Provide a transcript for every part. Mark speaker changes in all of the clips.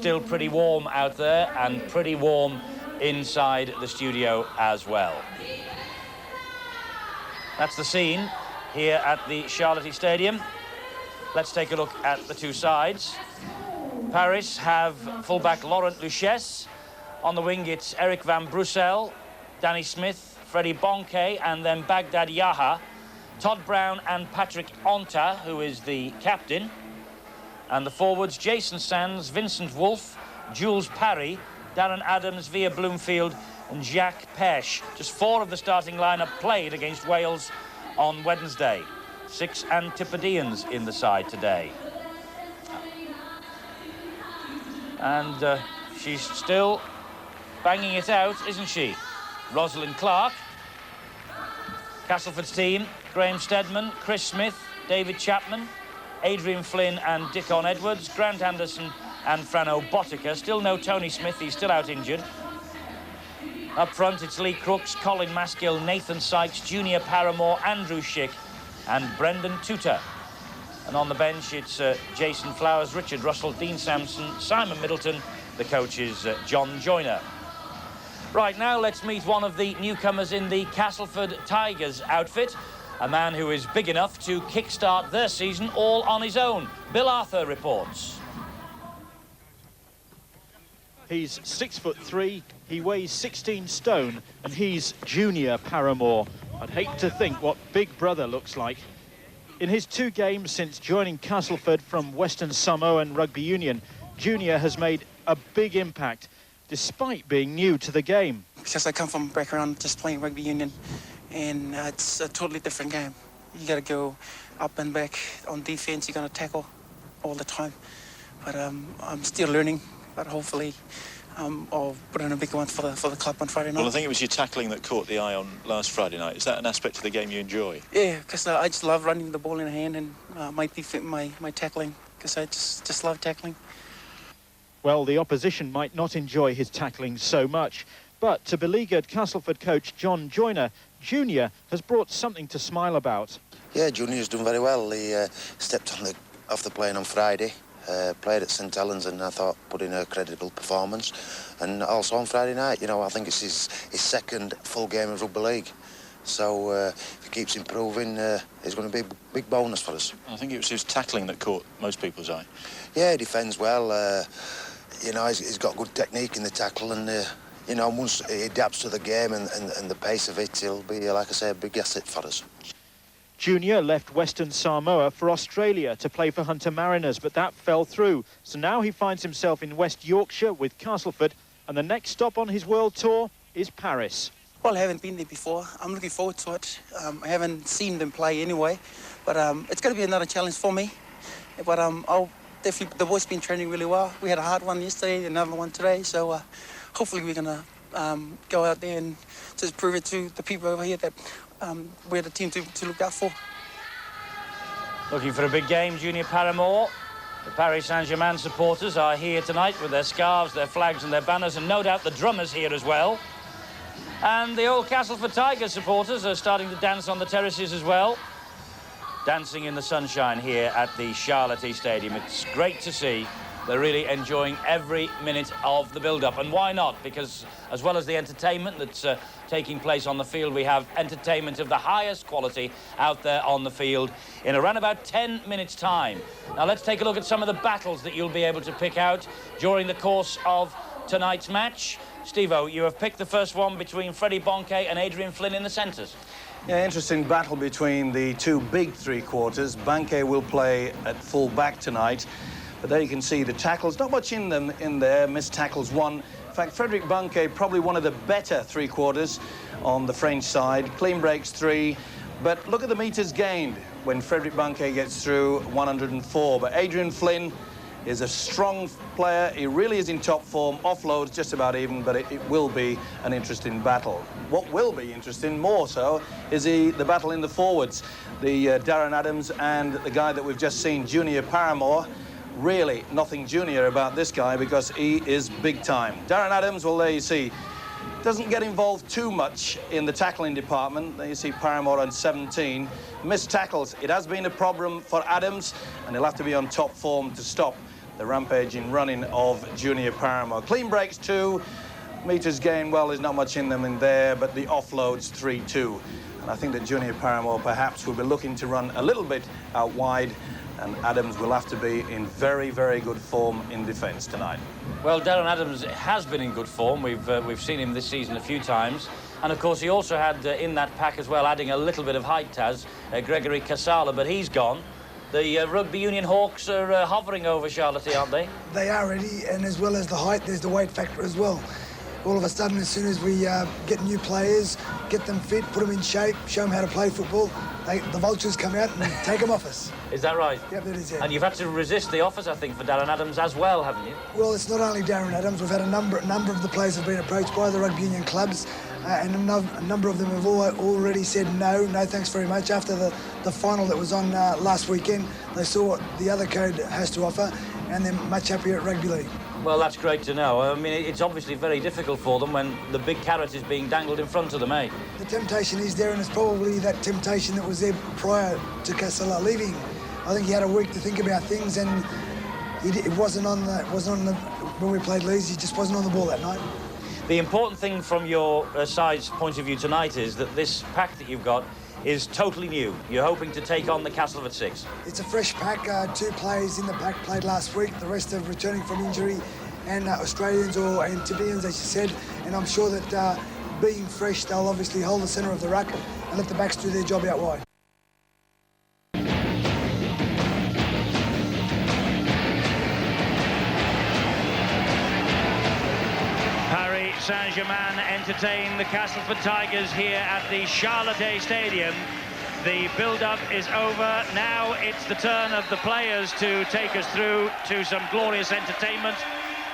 Speaker 1: still pretty warm out there and pretty warm inside the studio as well. That's the scene here at the Charlotte Stadium. Let's take a look at the two sides. Paris have fullback Laurent Luchesse. On the wing, it's Eric van Brussel, Danny Smith, Freddie Bonke, and then Baghdad Yaha, Todd Brown and Patrick Onta, who is the captain. And the forwards, Jason Sands, Vincent Wolfe, Jules Parry, Darren Adams, Via Bloomfield, and Jacques Peche. Just 4 of the starting lineup played against Wales on Wednesday. 6 Antipodeans in the side today. And she's still banging it out, isn't she? Rosalind Clark. Castleford's team, Graham Steadman, Chris Smith, David Chapman, Adrian Flynn and Dickon Edwards, Grant Anderson and Frano Botica. Still no Tony Smith, he's still out injured. Up front, it's Lee Crooks, Colin Maskill, Nathan Sykes, Junior Paramore, Andrew Schick and Brendan Tutor. And on the bench, it's Jason Flowers, Richard Russell, Dean Sampson, Simon Middleton. The coach is John Joyner. Right, now let's meet one of the newcomers in the Castleford Tigers outfit, a man who is big enough to kickstart their season all on his own. Bill Arthur reports.
Speaker 2: He's 6'3", he weighs 16 stone, and he's Junior Paramore. I'd hate to think what Big Brother looks like. In his 2 games since joining Castleford from Western Samoan Rugby Union, Junior has made a big impact, despite being new to the game.
Speaker 3: Because I come from a background just playing rugby union, and it's a totally different game. You got to go up and back on defense. You got to tackle all the time. But I'm still learning. But hopefully, I'll put in a big one for the club on Friday night.
Speaker 4: Well, I think it was your tackling that caught the eye on last Friday night. Is that an aspect of the game you enjoy?
Speaker 3: Yeah, because I just love running the ball in the hand and my tackling. Because I just love tackling.
Speaker 2: Well, the opposition might not enjoy his tackling so much, but to beleaguered Castleford coach John Joyner, Junior has brought something to smile about.
Speaker 5: Yeah, Junior's done very well. He stepped off the plane on Friday, played at St Helens, and I thought put in a credible performance. And also on Friday night, you know, I think it's his second full game of rugby league. So if he keeps improving, it's going to be a big bonus for us.
Speaker 4: I think it was his tackling that caught most people's eye.
Speaker 5: Yeah, he defends well. You know, he's got good technique in the tackle, and you know, once he adapts to the game and the pace of it, he'll be, like I say, a big asset for us.
Speaker 2: Junior left Western Samoa for Australia to play for Hunter Mariners, but that fell through. So now he finds himself in West Yorkshire with Castleford, and the next stop on his world tour is Paris.
Speaker 3: Well, I haven't been there before. I'm looking forward to it. I haven't seen them play anyway, but it's going to be another challenge for me. But I'll definitely, the boys been training really well. We had a hard one yesterday, another one today, so hopefully we're going to go out there and just prove it to the people over here that we're the team to look out for.
Speaker 1: Looking for a big game, Junior Paramore. The Paris Saint-Germain supporters are here tonight with their scarves, their flags and their banners, and no doubt the drummers here as well. And the old Castleford Tigers supporters are starting to dance on the terraces as well. Dancing in the sunshine here at the Charlotte Stadium. It's great to see. They're really enjoying every minute of the build-up. And why not? Because as well as the entertainment that's taking place on the field, we have entertainment of the highest quality out there on the field in around about 10 minutes' time. Now let's take a look at some of the battles that you'll be able to pick out during the course of tonight's match. Steve-O, you have picked the first one between Freddie Bonke and Adrian Flynn in the centres.
Speaker 6: Yeah, interesting battle between the two big three-quarters. Bonke will play at full back tonight. But there you can see the tackles, not much in them in there, missed tackles one. In fact, Frederic Bonke, probably one of the better three-quarters on the French side. Clean breaks 3, but look at the metres gained when Frederic Bonke gets through 104. But Adrian Flynn is a strong player. He really is in top form. Offloads just about even, but it will be an interesting battle. What will be interesting more so is the battle in the forwards. The Darren Adams and the guy that we've just seen, Junior Paramore. Really nothing junior about this guy because he is big time. Darren Adams, well, there you see, doesn't get involved too much in the tackling department. There you see Paramore on 17. Missed tackles. It has been a problem for Adams, and he'll have to be on top form to stop the rampaging running of Junior Paramore. Clean breaks 2, meters gained, well, there's not much in them in there, but the offloads 3-2. And I think that Junior Paramore perhaps will be looking to run a little bit out wide, and Adams will have to be in very, very good form in defence tonight.
Speaker 1: Well, Darren Adams has been in good form. We've seen him this season a few times. And, of course, he also had in that pack as well, adding a little bit of height, Gregory Casala, but he's gone. The Rugby Union Hawks are hovering over Charlotte, aren't they?
Speaker 7: They are ready, and as well as the height, there's the weight factor as well. All of a sudden, as soon as we get new players, get them fit, put them in shape, show them how to play football, the vultures come out and take them off us.
Speaker 1: Is that right?
Speaker 7: Yep, that is it.
Speaker 1: And you've had to resist the offers, I think, for Darren Adams as well, haven't you?
Speaker 7: Well, it's not only Darren Adams. We've had a number of the players have been approached by the rugby union clubs, and a number of them have already said no thanks very much. After the final that was on last weekend, they saw what the other code has to offer, and they're much happier at rugby league.
Speaker 1: Well, that's great to know. I mean, it's obviously very difficult for them when the big carrot is being dangled in front of them, eh?
Speaker 7: The temptation is there, and it's probably that temptation that was there prior to Casala leaving. I think he had a week to think about things, and it wasn't on when we played Leeds. He just wasn't on the ball that night.
Speaker 1: The important thing from your side's point of view tonight is that this pack that you've got is totally new. You're hoping to take on the Castleford 6.
Speaker 7: It's a fresh pack. 2 players in the pack played last week. The rest are returning from injury, and Australians or Antipodeans, as you said. And I'm sure that being fresh, they'll obviously hold the centre of the ruck and let the backs do their job out wide.
Speaker 1: Saint-Germain entertain the Castleford Tigers here at the Charlotte Stadium. The build-up is over. Now it's the turn of the players to take us through to some glorious entertainment.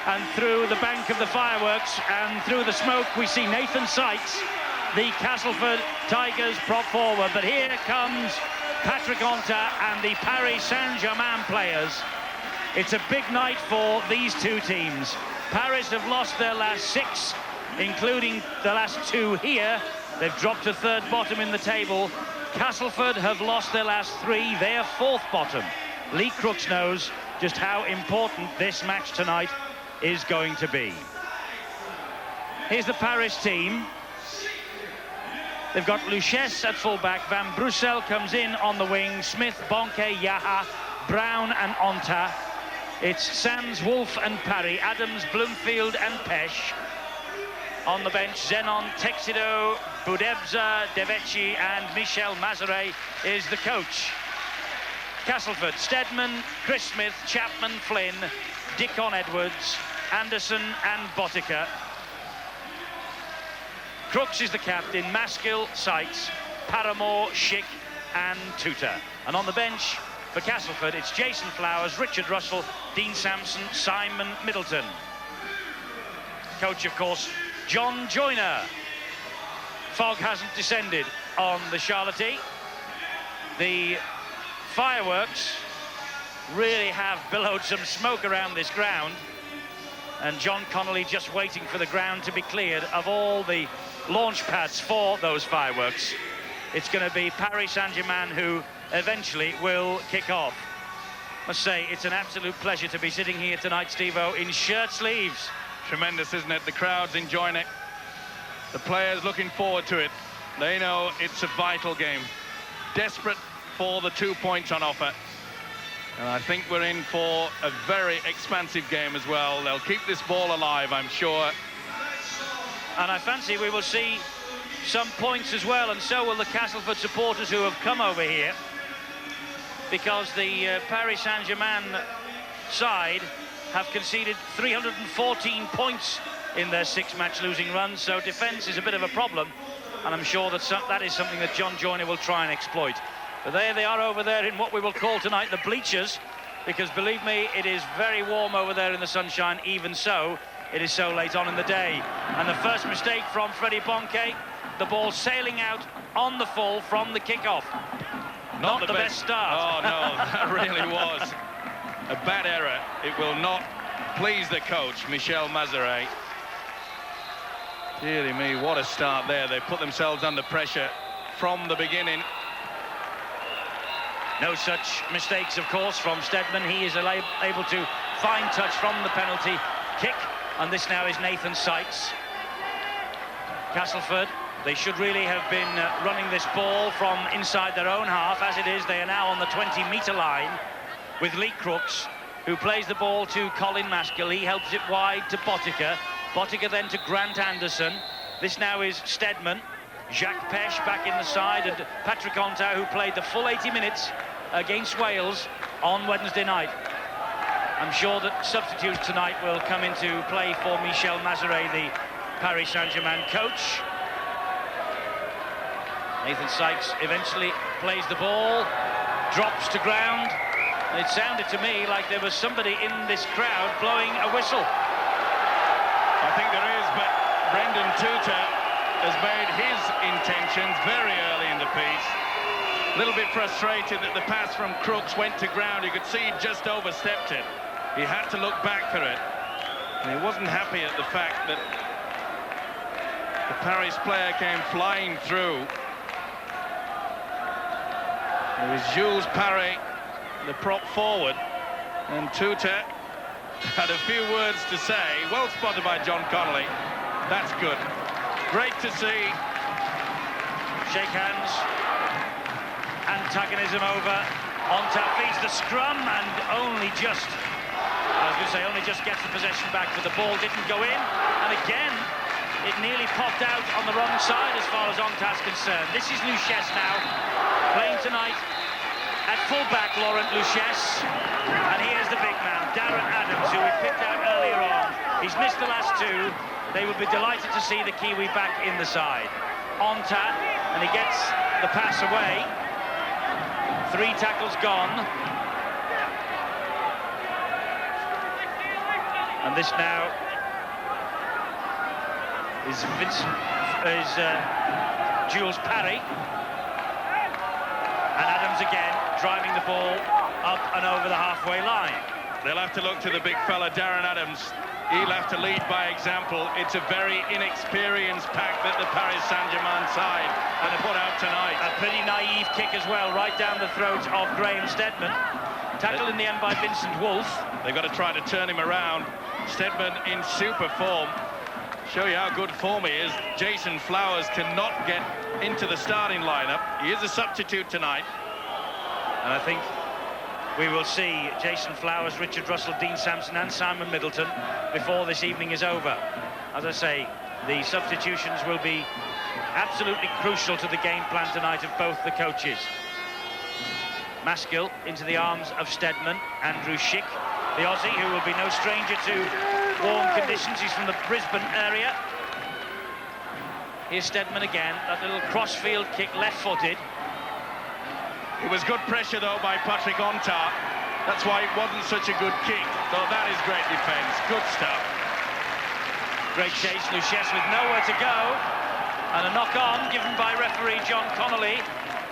Speaker 1: And through the bank of the fireworks and through the smoke, we see Nathan Sykes, the Castleford Tigers prop forward. But here comes Patrick Onta and the Paris Saint-Germain players. It's a big night for these two teams. Paris have lost their last 6, including the last 2 here. They've dropped to 3rd bottom in the table. Castleford have lost their last 3. They're 4th bottom. Lee Crooks knows just how important this match tonight is going to be. Here's the Paris team. They've got Luchesse at fullback. Van Brussel comes in on the wing. Smith, Bonke, Yaha, Brown and Onta. It's Sands, Wolf and Parry, Adams, Bloomfield and Pesh. On the bench, Zenon, Texido, Budebza, Deveci and Michel Mazaret is the coach. Castleford, Stedman, Chris Smith, Chapman, Flynn, Dickon Edwards, Anderson and Botica. Crooks is the captain, Maskill, Sykes, Paramore, Schick and Tutor. And on the bench, for Castleford, it's Jason Flowers, Richard Russell, Dean Sampson, Simon Middleton. Coach, of course, John Joyner. Fog hasn't descended on the Charlotte. The fireworks really have billowed some smoke around this ground. And John Connolly just waiting for the ground to be cleared of all the launch pads for those fireworks. It's going to be Paris Saint-Germain who eventually will kick off. Must say, it's an absolute pleasure to be sitting here tonight, Steve-O, in shirt sleeves.
Speaker 8: Tremendous, isn't it? The crowd's enjoying it. The players looking forward to it. They know it's a vital game. Desperate for the 2 points on offer. And I think we're in for a very expansive game as well. They'll keep this ball alive, I'm sure.
Speaker 1: And I fancy we will see some points as well, and so will the Castleford supporters who have come over here, because the Paris Saint-Germain side have conceded 314 points in their 6-match losing run, so defence is a bit of a problem, and I'm sure that that is something that John Joyner will try and exploit. But there they are over there in what we will call tonight the bleachers, because believe me, it is very warm over there in the sunshine. Even so, it is so late on in the day. And the first mistake from Freddie Bonke, the ball sailing out on the full from the kickoff. Not the best start.
Speaker 8: Oh, no, that really was a bad error. It will not please the coach, Michel Mazaret. Dearly me, what a start there. They put themselves under pressure from the beginning.
Speaker 1: No such mistakes, of course, from Stedman. He is able to fine touch from the penalty kick, and this now is Nathan Sykes. Castleford, they should really have been running this ball from inside their own half. As it is, they are now on the 20-metre line with Lee Crooks, who plays the ball to Colin Maskell. He helps it wide to Botica. Botica then to Grant Anderson. This now is Stedman. Jacques Peche back in the side, and Patrick Onta, who played the full 80 minutes against Wales on Wednesday night. I'm sure that substitutes tonight will come into play for Michel Mazeret, the Paris Saint-Germain coach. Nathan Sykes eventually plays the ball, drops to ground. And it sounded to me like there was somebody in this crowd blowing a whistle.
Speaker 8: I think there is, but Brendan Tuta has made his intentions very early in the piece. A little bit frustrated that the pass from Crooks went to ground. You could see he just overstepped it. He had to look back for it. And he wasn't happy at the fact that the Paris player came flying through. It was Jules Paré, the prop forward, and Tuta had a few words to say. Well spotted by John Connolly. That's good. Great to see.
Speaker 1: Shake hands. Antagonism over. Onta feeds the scrum and only just gets the possession back, but the ball didn't go in. And again, it nearly popped out on the wrong side as far as Onta's concerned. This is Luchesse now, playing tonight at full-back, Laurent Luchesse. And here's the big man, Darren Adams, who we picked out earlier on. He's missed the last two. They would be delighted to see the Kiwi back in the side. Onta, and he gets the pass away. 3 tackles gone. And this now is Jules Paré. And Adams again, driving the ball up and over the halfway line.
Speaker 8: They'll have to look to the big fella, Darren Adams. He'll have to lead by example. It's a very inexperienced pack that the Paris Saint-Germain side are to put out tonight.
Speaker 1: A pretty naive kick as well, right down the throat of Graham Stedman. Tackled in the end by Vincent Wolfe.
Speaker 8: They've got to try to turn him around. Stedman in super form. Show you how good form he is. Jason Flowers cannot get into the starting lineup. He is a substitute tonight.
Speaker 1: And I think we will see Jason Flowers, Richard Russell, Dean Sampson and Simon Middleton before this evening is over. As I say, the substitutions will be absolutely crucial to the game plan tonight of both the coaches. Maskell into the arms of Stedman. Andrew Schick, the Aussie, who will be no stranger to warm conditions. He's from the Brisbane area. Here's Stedman again, that little cross-field kick, left-footed.
Speaker 8: It was good pressure, though, by Patrick Onta. That's why it wasn't such a good kick. So that is great defence. Good stuff.
Speaker 1: Great chase. Luchesse with nowhere to go. And a knock-on given by referee John Connolly.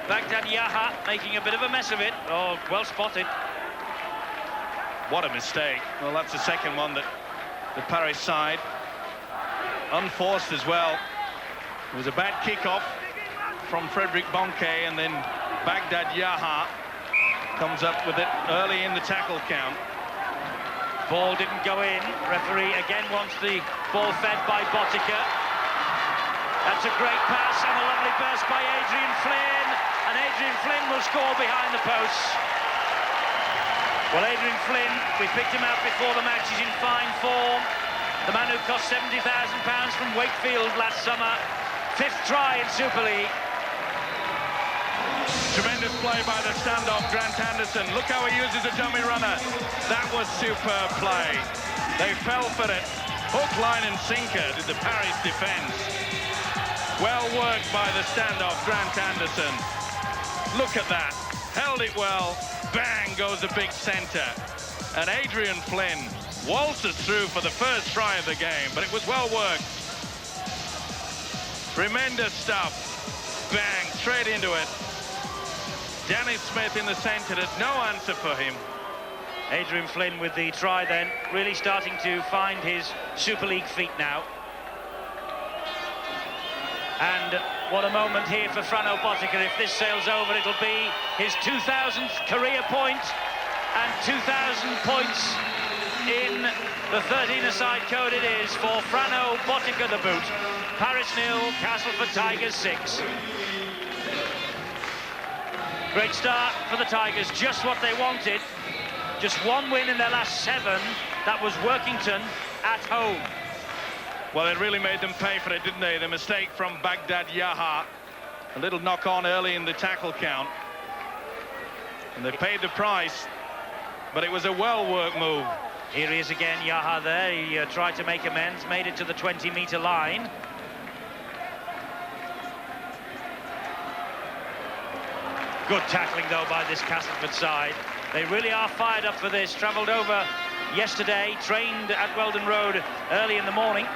Speaker 1: Baghdad Yaha making a bit of a mess of it. Oh, well spotted.
Speaker 8: What a mistake. Well, that's the second one that the Paris side, unforced as well. It was a bad kick-off from Frederic Bonquet, and then Baghdad Yaha comes up with it early in the tackle count.
Speaker 1: Ball didn't go in. Referee again wants the ball fed by Botica. That's a great pass and a lovely burst by Adrian Flynn. And Adrian Flynn will score behind the posts. Well, Adrian Flynn, we picked him out before the match. He's in fine form. The man who cost £70,000 from Wakefield last summer. 5th try in Super League.
Speaker 8: Tremendous play by the standoff, Grant Anderson. Look how he uses a dummy runner. That was superb play. They fell for it. Hook, line and sinker did the Paris defence. Well worked by the standoff, Grant Anderson. Look at that. Held it well. Bang goes the big centre. And Adrian Flynn waltzes through for the first try of the game, but it was well worked. Tremendous stuff. Bang, straight into it. Danny Smith in the centre, there's no answer for him.
Speaker 1: Adrian Flynn with the try then, really starting to find his Super League feet now. And what a moment here for Frano Botica. If this sails over, it'll be his 2000th career point and 2,000 points in the 13-a-side code it is for Frano Botica the boot. Paris 0, Castleford Tigers 6. Great start for the Tigers, just what they wanted. Just one win in their last 7. That was Workington at home.
Speaker 8: Well, it really made them pay for it, didn't they? The mistake from Baghdad Yaha. A little knock on early in the tackle count. And they paid the price, but it was a well-worked move.
Speaker 1: Here he is again, Yaha there. He tried to make amends, made it to the 20-metre line. Good tackling, though, by this Castleford side. They really are fired up for this. Travelled over yesterday, trained at Weldon Road early in the morning.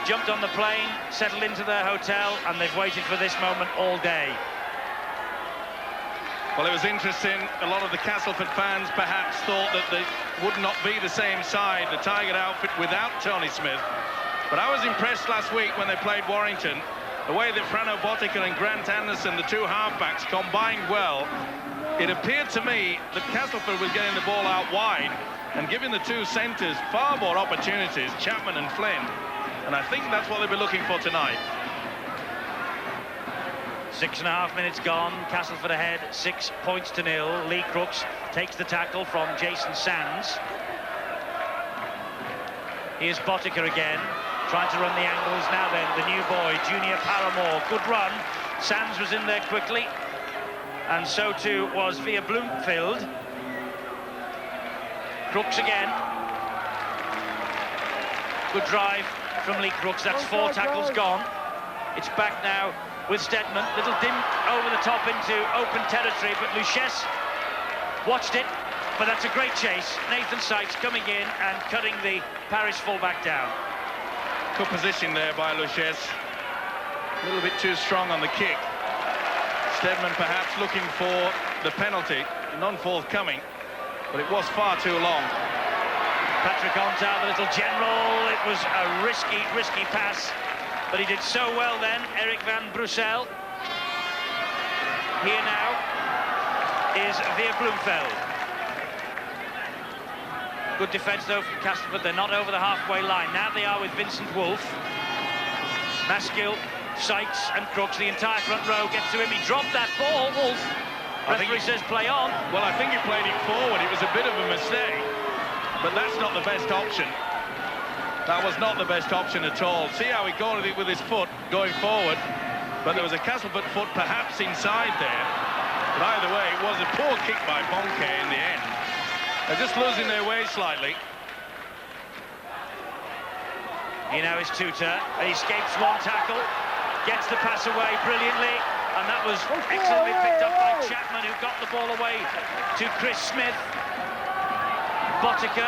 Speaker 1: Jumped on the plane, settled into their hotel, and they've waited for this moment all day.
Speaker 8: Well, it was interesting. A lot of the Castleford fans perhaps thought that they would not be the same side, the Tiger outfit, without Tony Smith. But I was impressed last week when they played Warrington. The way that Frano Botica and Grant Anderson, the two halfbacks, combined well. It appeared to me that Castleford was getting the ball out wide and giving the two centres far more opportunities, Chapman and Flynn. And I think that's what they'll be looking for tonight.
Speaker 1: 6.5 minutes gone, Castleford ahead, 6 points to 0. Lee Crooks takes the tackle from Jason Sands. Here's Botica again, trying to run the angles. Now then, the new boy, Junior Paramore. Good run. Sands was in there quickly, and so too was Via Bloomfield. Crooks again. Good drive from Lee Crooks. That's 4 tackles gone. It's back now with Stedman. Little dim over the top into open territory, but Luchesse watched it. But that's a great chase. Nathan Sykes coming in and cutting the Paris fullback down.
Speaker 8: Good position there by Luchesse. A little bit too strong on the kick. Stedman perhaps looking for the penalty, non forthcoming, but it was far too long.
Speaker 1: Patrick Ontar, the little general. It was a risky pass, but he did so well then. Eric van Brussel. Here now is Via Bloomfield. Good defence though from Castleford. They're not over the halfway line. Now they are with Vincent Wolfe. Maskill, Sykes and Crooks. The entire front row gets to him. He dropped that ball. Wolfe. Referee says play on.
Speaker 8: Well, I think he played it forward. It was a bit of a mistake. But that's not the best option. That was not the best option at all. See how he got it with his foot going forward. But there was a Castleford foot perhaps inside there. But either way, it was a poor kick by Bonke in the end. They're just losing their way slightly.
Speaker 1: Here now is Tutor. He escapes one tackle, gets the pass away brilliantly, and that was excellently picked up by Chapman, who got the ball away to Chris Smith. Botica,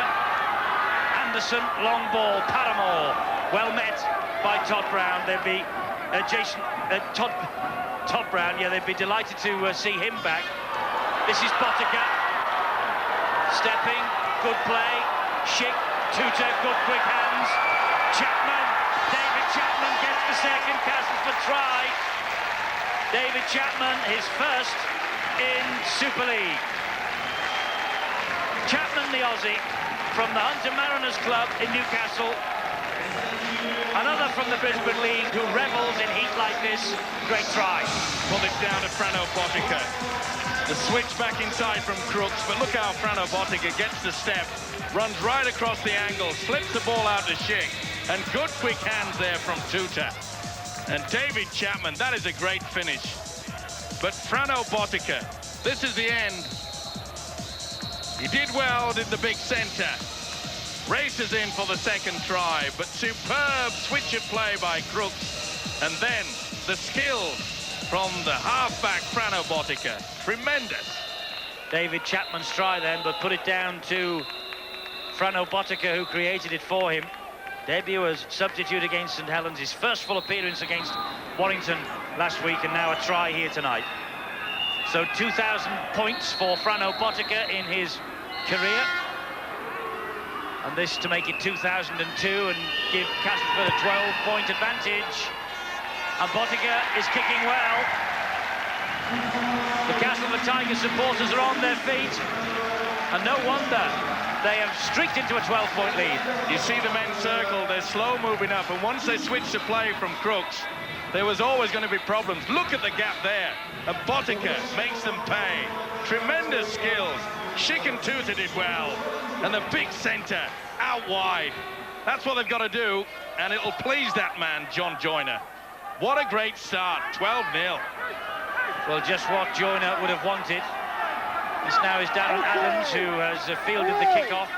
Speaker 1: Anderson, long ball, Paramore, well met by Todd Brown. They'd be Todd Brown, yeah, they'd be delighted to see him back. This is Botica, stepping, good play, Schick, Tutor, good quick hands, Chapman, David Chapman gets the second Castleford try. David Chapman, his first in Super League. Chapman, the Aussie, from the Hunter Mariners Club in Newcastle. Another from the Brisbane League who revels in heat like this. Great try.
Speaker 8: Pulled it down to Frano Botica. The switch back inside from Crooks, but look how Frano Botica gets the step, runs right across the angle, slips the ball out to Schick, and good quick hands there from Tutor. And David Chapman, that is a great finish. But Frano Botica, this is the end. He did well, did the big centre. Races in for the second try, but superb switch of play by Crooks. And then the skill from the halfback Frano Botica. Tremendous.
Speaker 1: David Chapman's try then, but put it down to Frano Botica, who created it for him. Debut as substitute against St Helens, his first full appearance against Warrington last week, and now a try here tonight. So 2,000 points for Frano Botica in his career. And this to make it 2002 and give Castleford a 12-point advantage. And Botica is kicking well. The Castleford Tigers supporters are on their feet. And no wonder. they have streaked into a 12-point lead.
Speaker 8: You see the men circle, they're slow moving up, and once they switch to play from Crooks, there was always going to be problems. Look at the gap there, and Botica makes them pay. Tremendous skills. Schick and Tuta did well, and the big centre out wide. That's what they've got to do, and it'll please that man, John Joyner. What a great start, 12-0.
Speaker 1: Well, just what Joyner would have wanted. This now is Darren Adams, who has fielded the kickoff.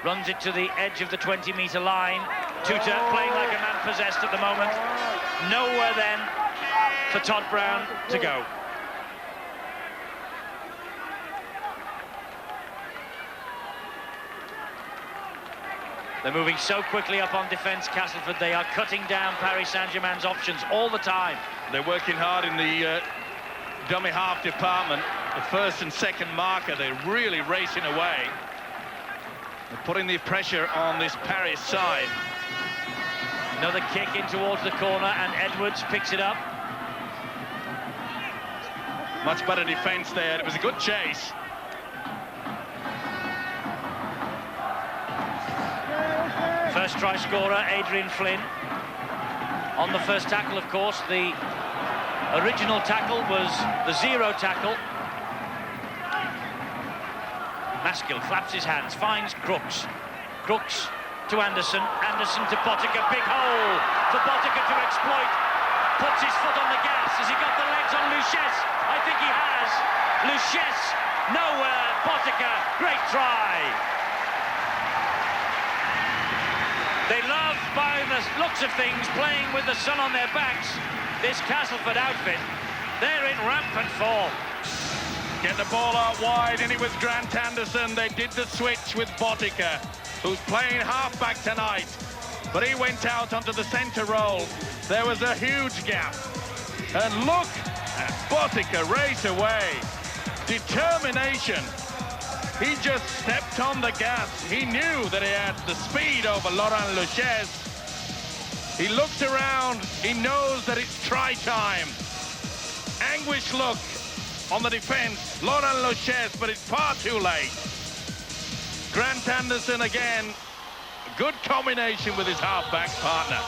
Speaker 1: Runs it to the edge of the 20-metre line. Tuta playing like a man possessed at the moment. Nowhere then for Todd Brown to go. They're moving so quickly up on defence, Castleford. They are cutting down Paris Saint-Germain's options all the time.
Speaker 8: They're working hard in the dummy half department. The first and second marker, they're really racing away. They're putting the pressure on this Paris side.
Speaker 1: Another kick in towards the corner, and Edwards picks it up.
Speaker 8: Much better defence there. It was a good chase.
Speaker 1: First try scorer, Adrian Flynn. On the first tackle, of course, the original tackle was the zero tackle. Maskill claps his hands, finds Crooks. Crooks to Anderson, Anderson to Botica, big hole for Botica to exploit. Puts his foot on the gas. Has he got the legs on Luches? I think he has. Luches, nowhere. Botica, great try. They love, by the looks of things, playing with the sun on their backs. This Castleford outfit, they're in rampant form.
Speaker 8: Get the ball out wide, and it was Grant Anderson. They did the switch with Botica, who's playing halfback tonight. But he went out onto the centre role. There was a huge gap. And look at Botica race away. Determination. He just stepped on the gas. He knew that he had the speed over Laurent Luches. He looks around. He knows that it's try time. Anguished look on the defence. Laurent Luches, but it's far too late. Grant Anderson again. Good combination with his half-back partner.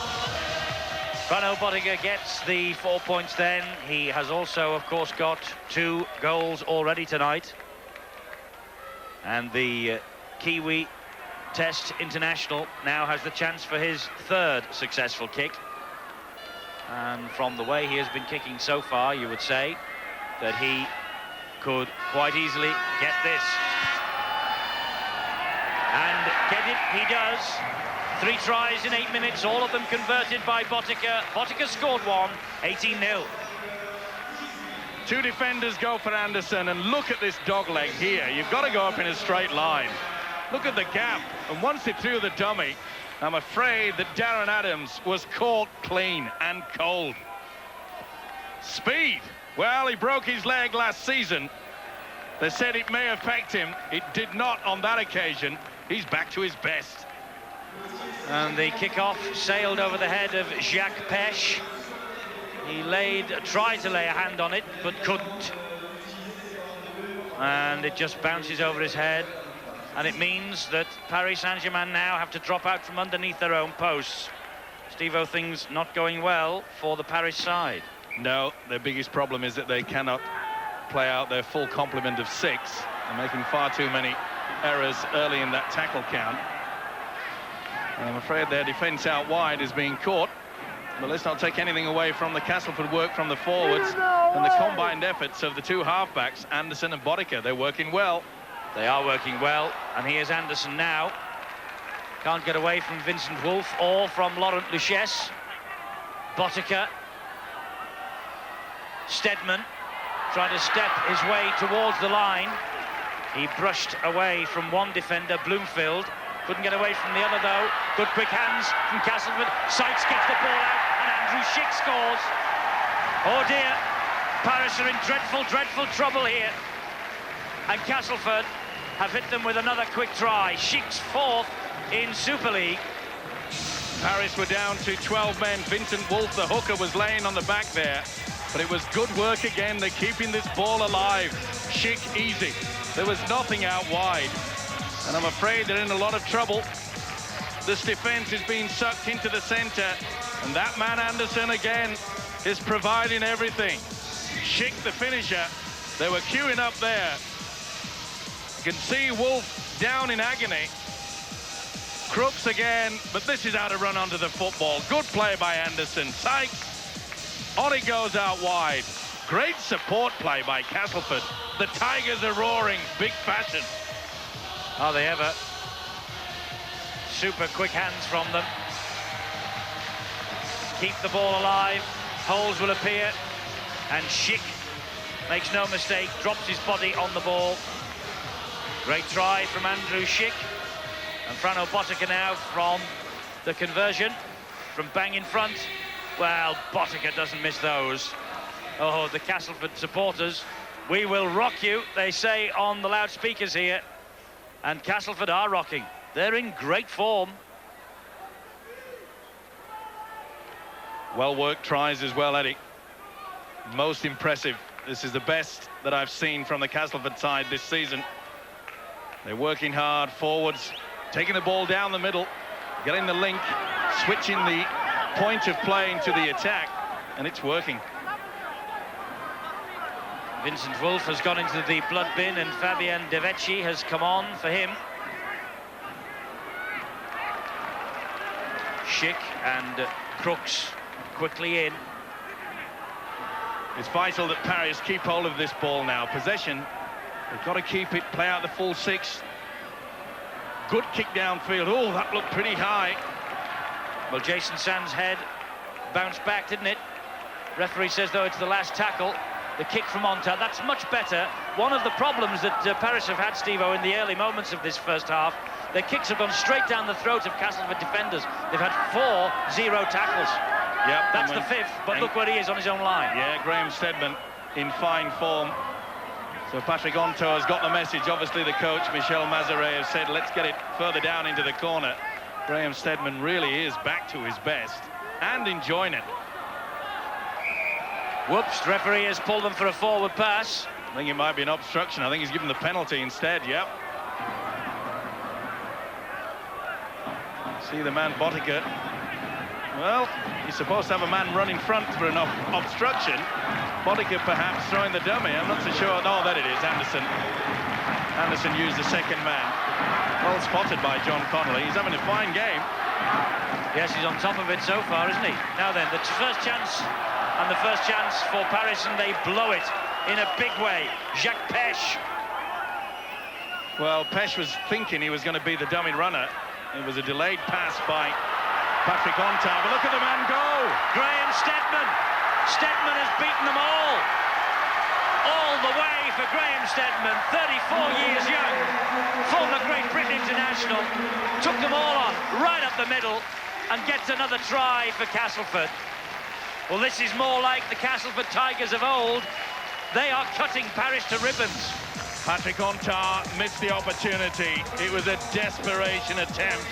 Speaker 1: Bruno Botica gets the 4 points then. He has also, of course, got 2 goals already tonight. And the Kiwi Test International now has the chance for his 3rd successful kick. And from the way he has been kicking so far, you would say that he could quite easily get this. And get it, he does. 3 tries in 8 minutes, all of them converted by Botica. Botica scored 1, 18-0.
Speaker 8: 2 defenders go for Anderson, and look at this dog leg here. You've got to go up in a straight line. Look at the gap, and once he threw the dummy, I'm afraid that Darren Adams was caught clean and cold. Speed. Well, he broke his leg last season. They said it may affect him. It did not on that occasion. He's back to his best.
Speaker 1: And the kick-off sailed over the head of Jacques Peche. He tried to lay a hand on it, but couldn't. And it just bounces over his head. And it means that Paris Saint-Germain now have to drop out from underneath their own posts. Steve-O, things not going well for the Paris side.
Speaker 8: No, their biggest problem is that they cannot play out their full complement of 6. They're making far too many errors early in that tackle count. And I'm afraid their defence out wide is being caught. But let's not take anything away from the Castleford work from the forwards and the combined efforts of the 2 halfbacks, Anderson and Botica. They're working well.
Speaker 1: They are working well, and here's Anderson now. Can't get away from Vincent Wolf or from Laurent Luches. Botica. Stedman trying to step his way towards the line. He brushed away from one defender, Bloomfield. Couldn't get away from the other, though. Good quick hands from Castleford. Sykes gets the ball out, and Andrew Schick scores. Oh, dear. Paris are in dreadful, dreadful trouble here. And Castleford have hit them with another quick try. Schick's 4th in Super League.
Speaker 8: Paris were down to 12 men. Vincent Wolf, the hooker, was laying on the back there. But it was good work again. They're keeping this ball alive. Schick easy. There was nothing out wide. And I'm afraid they're in a lot of trouble. This defence is being sucked into the centre. And that man Anderson again is providing everything. Schick, the finisher. They were queuing up there. You can see Wolf down in agony. Crooks again, but this is how to run onto the football. Good play by Anderson. Sykes, on he goes out wide. Great support play by Castleford. The Tigers are roaring, big fashion.
Speaker 1: Are they ever? Super quick hands from them. Keep the ball alive. Holes will appear. And Schick makes no mistake, drops his body on the ball. Great try from Andrew Schick. And Frano Botica now from the conversion. From bang in front. Well, Botica doesn't miss those. Oh, the Castleford supporters. We will rock you, they say on the loudspeakers here. And Castleford are rocking. They're in great form.
Speaker 8: Well-worked tries as well, Eddie. Most impressive. This is the best that I've seen from the Castleford side this season. They're working hard forwards, taking the ball down the middle, getting the link, switching the point of play into the attack, and it's working.
Speaker 1: Vincent Wolf has gone into the blood bin and Fabian De Vecchi has come on for him. Schick and Crooks quickly in.
Speaker 8: It's vital that Paris keep hold of this ball now. Possession, they've got to keep it, play out the full 6. Good kick downfield. Oh, that looked pretty high.
Speaker 1: Well, Jason Sand's head bounced back, didn't it? Referee says, though, it's the last tackle. The kick from Onta, that's much better. One of the problems that Paris have had, Steve-O, in the early moments of this first half, their kicks have gone straight down the throat of Castleford defenders. They've had 4 0 tackles.
Speaker 8: Yep,
Speaker 1: that's the 5th, but look where he is on his own line.
Speaker 8: Yeah, Graham Stedman in fine form. So Patrick Onto has got the message. Obviously, the coach, Michel Mazaret, has said, let's get it further down into the corner. Graham Stedman really is back to his best and enjoying it.
Speaker 1: Whoops, referee has pulled them for a forward pass.
Speaker 8: I think it might be an obstruction. I think he's given the penalty instead, yep. See the man Botica. Well, he's supposed to have a man run in front for an obstruction. Botica perhaps throwing the dummy. I'm not so sure. No, that it is Anderson. Anderson used the second man. Well spotted by John Connolly. He's having a fine game.
Speaker 1: Yes, he's on top of it so far, isn't he? Now then, the first chance. And the first chance for Paris, and they blow it in a big way. Jacques Pesch.
Speaker 8: Well, Pesch was thinking he was going to be the dummy runner. It was a delayed pass by Patrick Onta. But look at the man go!
Speaker 1: Graham Stedman. Stedman has beaten them all. All the way for Graham Stedman, 34 years young. Former Great Britain international. Took them all on, right up the middle, and gets another try for Castleford. Well, this is more like the Castleford Tigers of old. They are cutting Paris to ribbons.
Speaker 8: Patrick Onta missed the opportunity. It was a desperation attempt,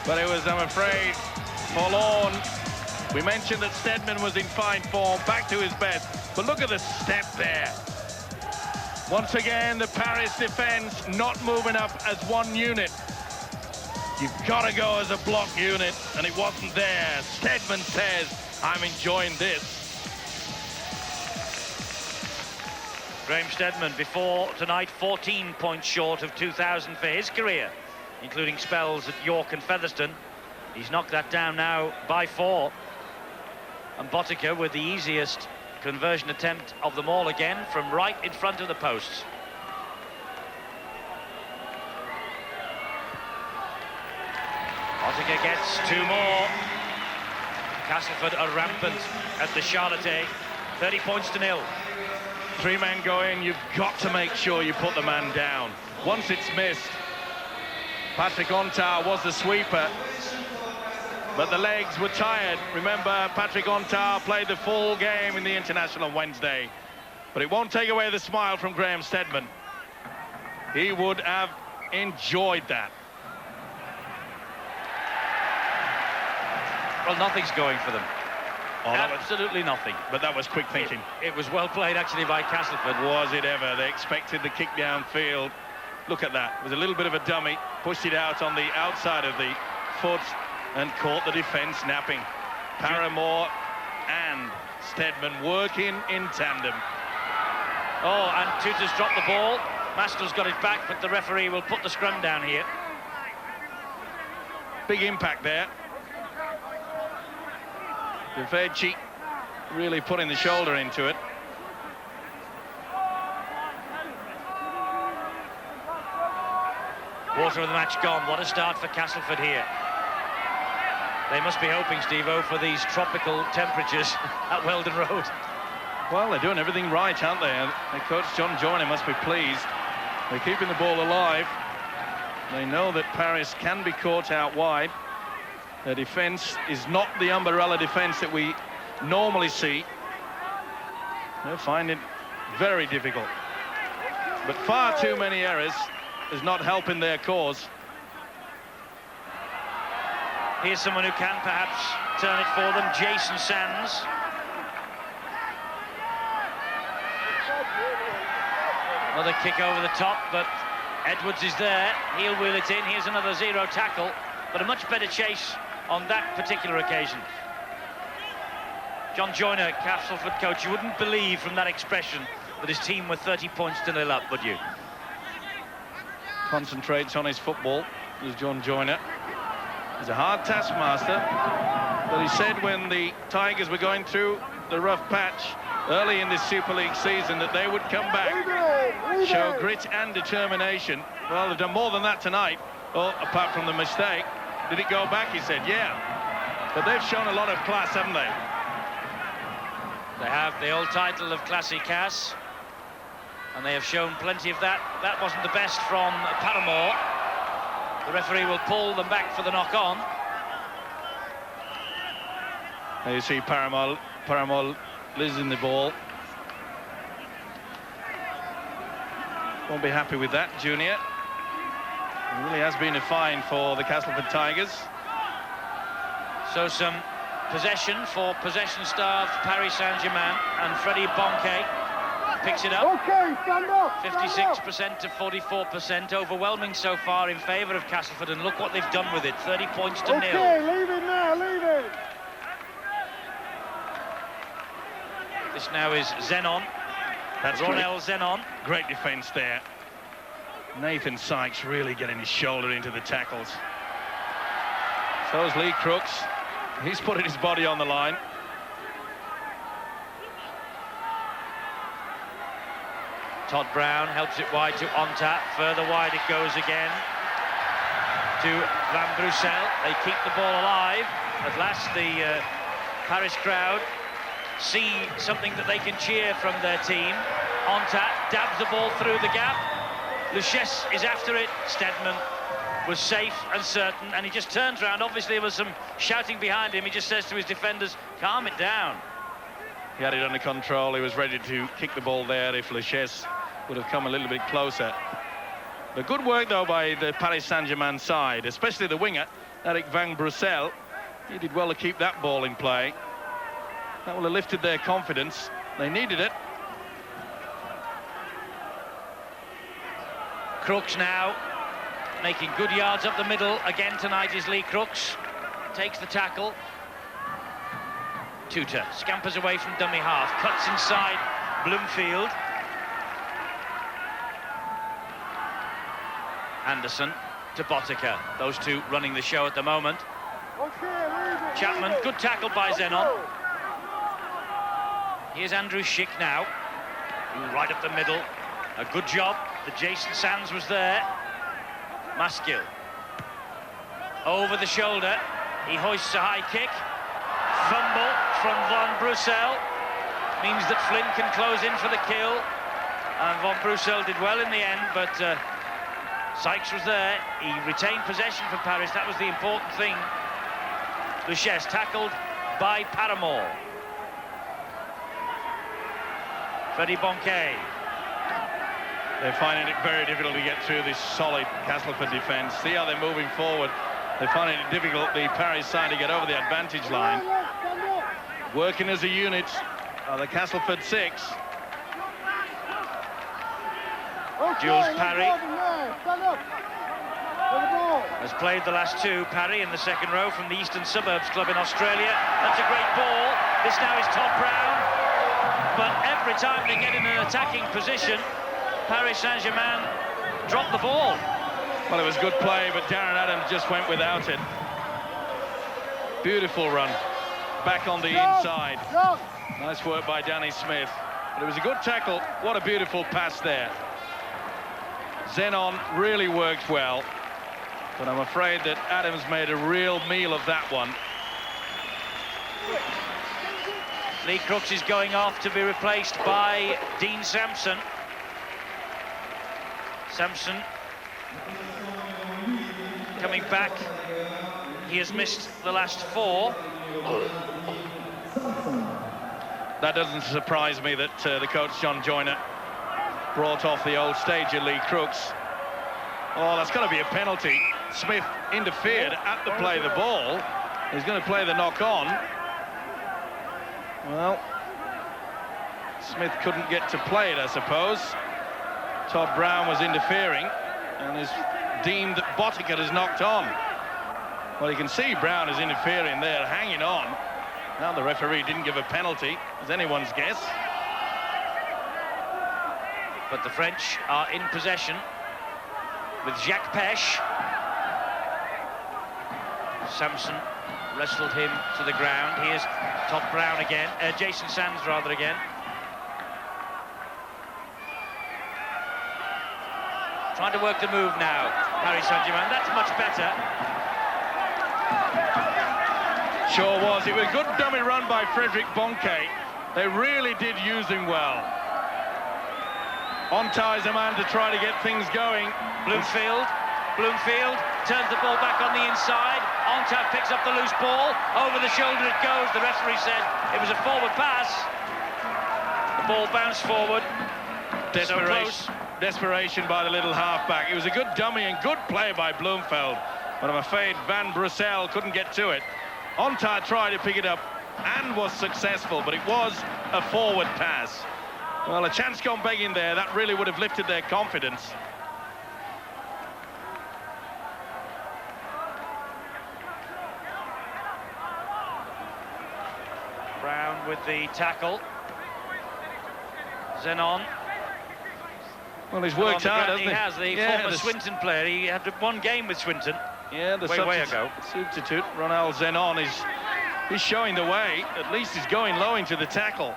Speaker 8: but it was, I'm afraid, forlorn. We mentioned that Stedman was in fine form, back to his best, but look at the step there. Once again, the Paris defence not moving up as one unit. You've got to go as a block unit, and it wasn't there. Stedman says, I'm enjoying this.
Speaker 1: Graham Stedman, before tonight, 14 points short of 2,000 for his career, including spells at York and Featherstone. He's knocked that down now by 4. And Botica with the easiest conversion attempt of them all again, from right in front of the posts. Botica gets 2 more. Castleford are rampant at the Charlotte. 30 points to 0.
Speaker 8: 3 men going, you've got to make sure you put the man down. Once it's missed, Patrick Onta was the sweeper, but the legs were tired. Remember, Patrick Onta played the full game in the international Wednesday, but it won't take away the smile from Graham Stedman. He would have enjoyed that.
Speaker 1: Well, nothing's going for them.
Speaker 8: Oh,
Speaker 1: absolutely nothing.
Speaker 8: But that was quick thinking.
Speaker 1: It was well played, actually, by Castleford.
Speaker 8: Was it ever? They expected the kick downfield. Look at that. It was a little bit of a dummy. Pushed it out on the outside of the foot and caught the defence napping. Paramore and Steadman working in tandem.
Speaker 1: Oh, and Tutor's dropped the ball. Maskell's got it back, but the referee will put the scrum down here.
Speaker 8: Big impact there. Vecchi really putting the shoulder into it.
Speaker 1: Quarter of the match gone. What a start for Castleford here. They must be hoping, Steve-O, for these tropical temperatures at Weldon Road.
Speaker 8: Well, they're doing everything right, aren't they? Their coach John Joyner must be pleased. They're keeping the ball alive. They know that Paris can be caught out wide. Their defence is not the umbrella defence that we normally see. They'll find it very difficult. But far too many errors is not helping their cause.
Speaker 1: Here's someone who can perhaps turn it for them, Jason Sands. Another kick over the top, but Edwards is there. He'll wheel it in. Here's another zero tackle, but a much better chase on that particular occasion. John Joyner, Castleford coach, you wouldn't believe from that expression that his team were 30 points to 0 up, would you?
Speaker 8: Concentrates on his football, as John Joyner. He's a hard taskmaster, but he said when the Tigers were going through the rough patch early in this Super League season that they would come back, show grit and determination. Well, they've done more than that tonight, well, apart from the mistake. Did it go back? He said, yeah. But they've shown a lot of class, haven't they?
Speaker 1: They have the old title of Classy Cass, and they have shown plenty of that. That wasn't the best from Paramore. The referee will pull them back for the knock-on.
Speaker 8: There you see Paramore losing the ball. Won't be happy with that, Junior. It really has been a fine for the Castleford Tigers.
Speaker 1: So some possession for possession-starved Paris Saint-Germain, and Freddie Bonquet picks it up.
Speaker 9: Okay, stand up.
Speaker 1: 56% to 44%, overwhelming so far in favour of Castleford, and look what they've done with it, 30 points to 0.
Speaker 9: Okay, leave it now, leave it.
Speaker 1: This now is Zenon.
Speaker 8: That's
Speaker 1: Ronel Zenon.
Speaker 8: Great defence there. Nathan Sykes really getting his shoulder into the tackles. So is Lee Crooks. He's putting his body on the line.
Speaker 1: Todd Brown helps it wide to Onta. Further wide it goes again to Van Brussel. They keep the ball alive. At last the Paris crowd see something that they can cheer from their team. Onta dabs the ball through the gap. Luchesse is after it. Steadman was safe and certain, and he just turns around. Obviously there was some shouting behind him. He just says to his defenders, calm it down.
Speaker 8: He had it under control. He was ready to kick the ball there if Luchesse would have come a little bit closer. But good work though by the Paris Saint-Germain side, especially the winger Eric Van Brussel. He did well to keep that ball in play. That will have lifted their confidence. They needed it.
Speaker 1: Crooks now making good yards up the middle. Again tonight is Lee Crooks. Takes the tackle. Tutor scampers away from dummy half. Cuts inside Bloomfield. Anderson to Botica. Those two running the show at the moment. Chapman, good tackle by Zenon. Here's Andrew Schick now. Right up the middle. A good job. The Jason Sands was there. Maskill. Over the shoulder. He hoists a high kick. Fumble from Van Brussel. Means that Flynn can close in for the kill. And Van Brussel did well in the end, but Sykes was there. He retained possession for Paris. That was the important thing. Luchesse tackled by Paramore. Freddie Bonquet.
Speaker 8: They're finding it very difficult to get through this solid Castleford defence. See how they're moving forward. They're finding it difficult, the Paris side, to get over the advantage line. Working as a unit, the Castleford 6.
Speaker 1: Jules Parry
Speaker 9: Stand up.
Speaker 1: has played the last two. Parry in the second row from the Eastern Suburbs Club in Australia. That's a great ball. This now is Todd Brown. But every time they get in an attacking position, Paris Saint-Germain drop the ball.
Speaker 8: Well, it was good play, but Darren Adams just went without it. Beautiful run. Back on the inside. Nice work by Danny Smith. But it was a good tackle. What a beautiful pass there. Zenon really worked well. But I'm afraid that Adams made a real meal of that one.
Speaker 1: Lee Crooks is going off to be replaced by Dean Sampson. Sampson coming back. He has missed the last four.
Speaker 8: That doesn't surprise me that the coach, John Joyner, brought off the old stager, Lee Crooks. Oh, that's going to be a penalty. Smith interfered at the play the ball. He's going to play the knock-on. Well, Smith couldn't get to play it, I suppose. Todd Brown was interfering and is deemed that Botticat is knocked on. Well, you can see Brown is interfering there, hanging on. Now the referee didn't give a penalty, as anyone's guess.
Speaker 1: But the French are in possession with Jacques Peche. Sampson wrestled him to the ground. Here's Todd Brown again, Jason Sands rather again. Trying to work the move now, Paris Saint-Germain. That's much better.
Speaker 8: Sure was. It was a good dummy run by Frederick Bonquet. They really did use him well. On-ties a man to try to get things going.
Speaker 1: Bloomfield turns the ball back on the inside. Onta picks up the loose ball. Over the shoulder it goes. The referee said it was a forward pass. The ball bounced forward.
Speaker 8: Desperation by the little halfback. It was a good dummy and good play by Bloomfield. But I'm afraid Van Brussel couldn't get to it. Onta tried to pick it up and was successful, but it was a forward pass. Well, a chance gone begging there. That really would have lifted their confidence.
Speaker 1: Brown with the tackle. Zenon.
Speaker 8: Well, he's worked hard, hasn't he?
Speaker 1: He has, the former Swinton player. He had one game with Swinton.
Speaker 8: Yeah, the
Speaker 1: way ago.
Speaker 8: Substitute, Ronald Zenon, he's showing the way. At least he's going low into the tackle.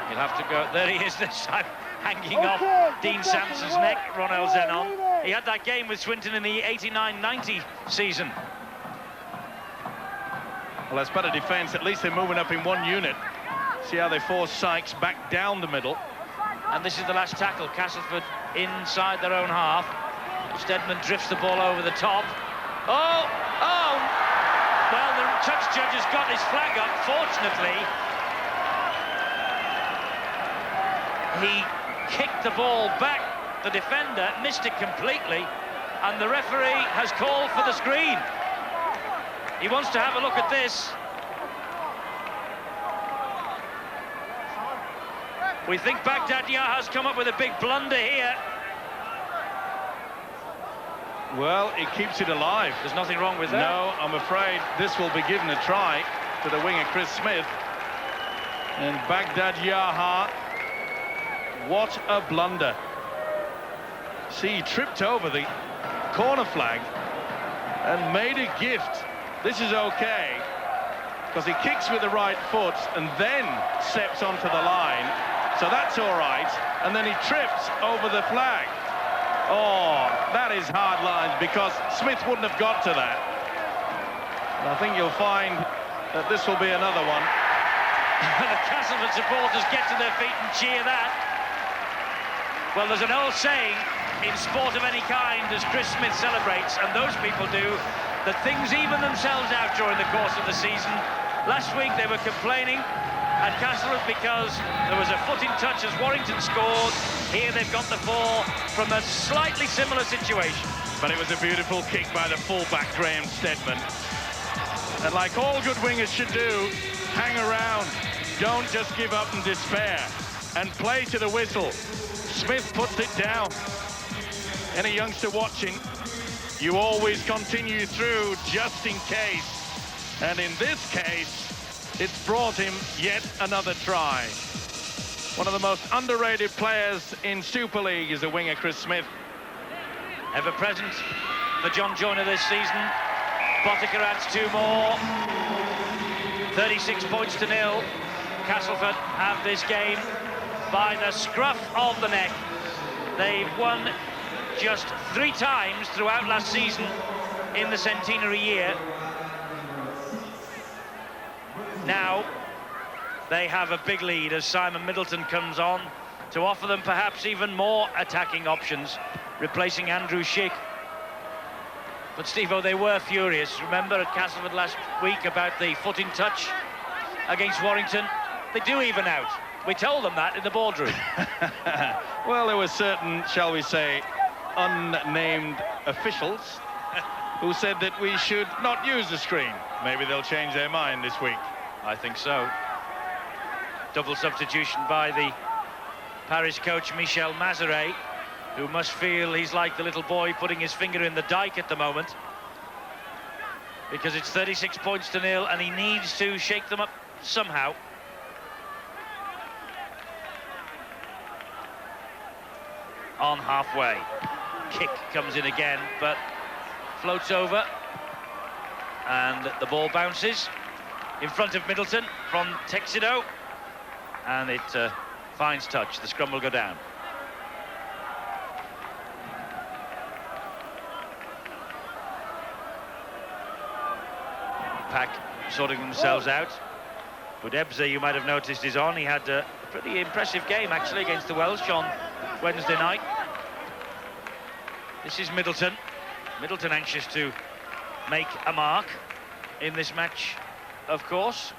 Speaker 1: He'll have to go. There he is this time, hanging off Dean Sampson's neck, Ronald Zenon. He had that game with Swinton in the 89-90 season.
Speaker 8: Well, that's better defence. At least they're moving up in one unit. See how they force Sykes back down the middle.
Speaker 1: And this is the last tackle. Castleford inside their own half. Steadman drifts the ball over the top. Oh! Well, the touch judge has got his flag up. Fortunately, he kicked the ball back. The defender missed it completely, and the referee has called for the screen. He wants to have a look at this. We think Baghdad Yah has come up with a big blunder here.
Speaker 8: Well, it keeps it alive.
Speaker 1: There's nothing wrong with that.
Speaker 8: No, I'm afraid this will be given a try to the winger, Chris Smith. And Baghdad Yaha, what a blunder. See, he tripped over the corner flag and made a gift. This is okay, because he kicks with the right foot and then steps onto the line. So that's all right. And then he trips over the flag. Oh, that is hard lines, because Smith wouldn't have got to that. And I think you'll find that this will be another one.
Speaker 1: The Castleford supporters get to their feet and cheer that. Well, there's an old saying in sport of any kind, as Chris Smith celebrates, and those people do, that things even themselves out during the course of the season. Last week they were complaining at Castleford because there was a foot in touch as Warrington scored. Here they've got the four from a slightly similar situation.
Speaker 8: But it was a beautiful kick by the fullback, Graham Steadman. And like all good wingers should do, hang around. Don't just give up and despair. And play to the whistle. Smith puts it down. Any youngster watching, you always continue through just in case. And in this case, it's brought him yet another try. One of the most underrated players in Super League is a winger, Chris Smith.
Speaker 1: Ever present for John Joyner this season. Botica adds 2 more. 36 points to 0. Castleford have this game by the scruff of the neck. They've won just 3 times throughout last season in the centenary year. Now they have a big lead as Simon Middleton comes on to offer them perhaps even more attacking options, replacing Andrew Schick. But Steve-O, they were furious. Remember at Castleford last week about the foot in touch against Warrington? They do even out. We told them that in the boardroom.
Speaker 8: Well, there were certain, shall we say, unnamed officials who said that we should not use the screen. Maybe they'll change their mind this week.
Speaker 1: I think so. Double substitution by the Paris coach Michel Mazaret, who must feel he's like the little boy putting his finger in the dike at the moment, because it's 36 points to 0 and he needs to shake them up somehow. On halfway. Kick comes in again, but floats over. And the ball bounces in front of Middleton from Texido. And it finds touch. The scrum will go down. Pack sorting themselves out. Budebze, you might have noticed, is on. He had a pretty impressive game, actually, against the Welsh on Wednesday night. This is Middleton. Middleton anxious to make a mark in this match, of course.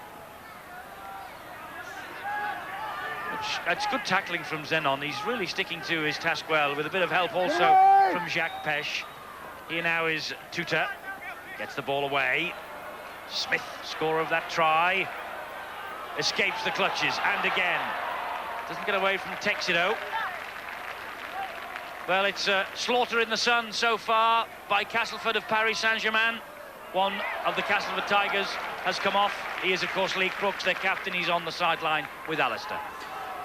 Speaker 1: It's good tackling from Zenon. He's really sticking to his task well, with a bit of help also from Jacques Peche. Here now is Tuta. Gets the ball away. Smith, scorer of that try, escapes the clutches, and again doesn't get away from Texido. Well, it's a slaughter in the sun so far by Castleford of Paris Saint-Germain. One of the Castleford Tigers has come off. He is, of course, Lee Crooks, their captain. He's on the sideline with Alistair.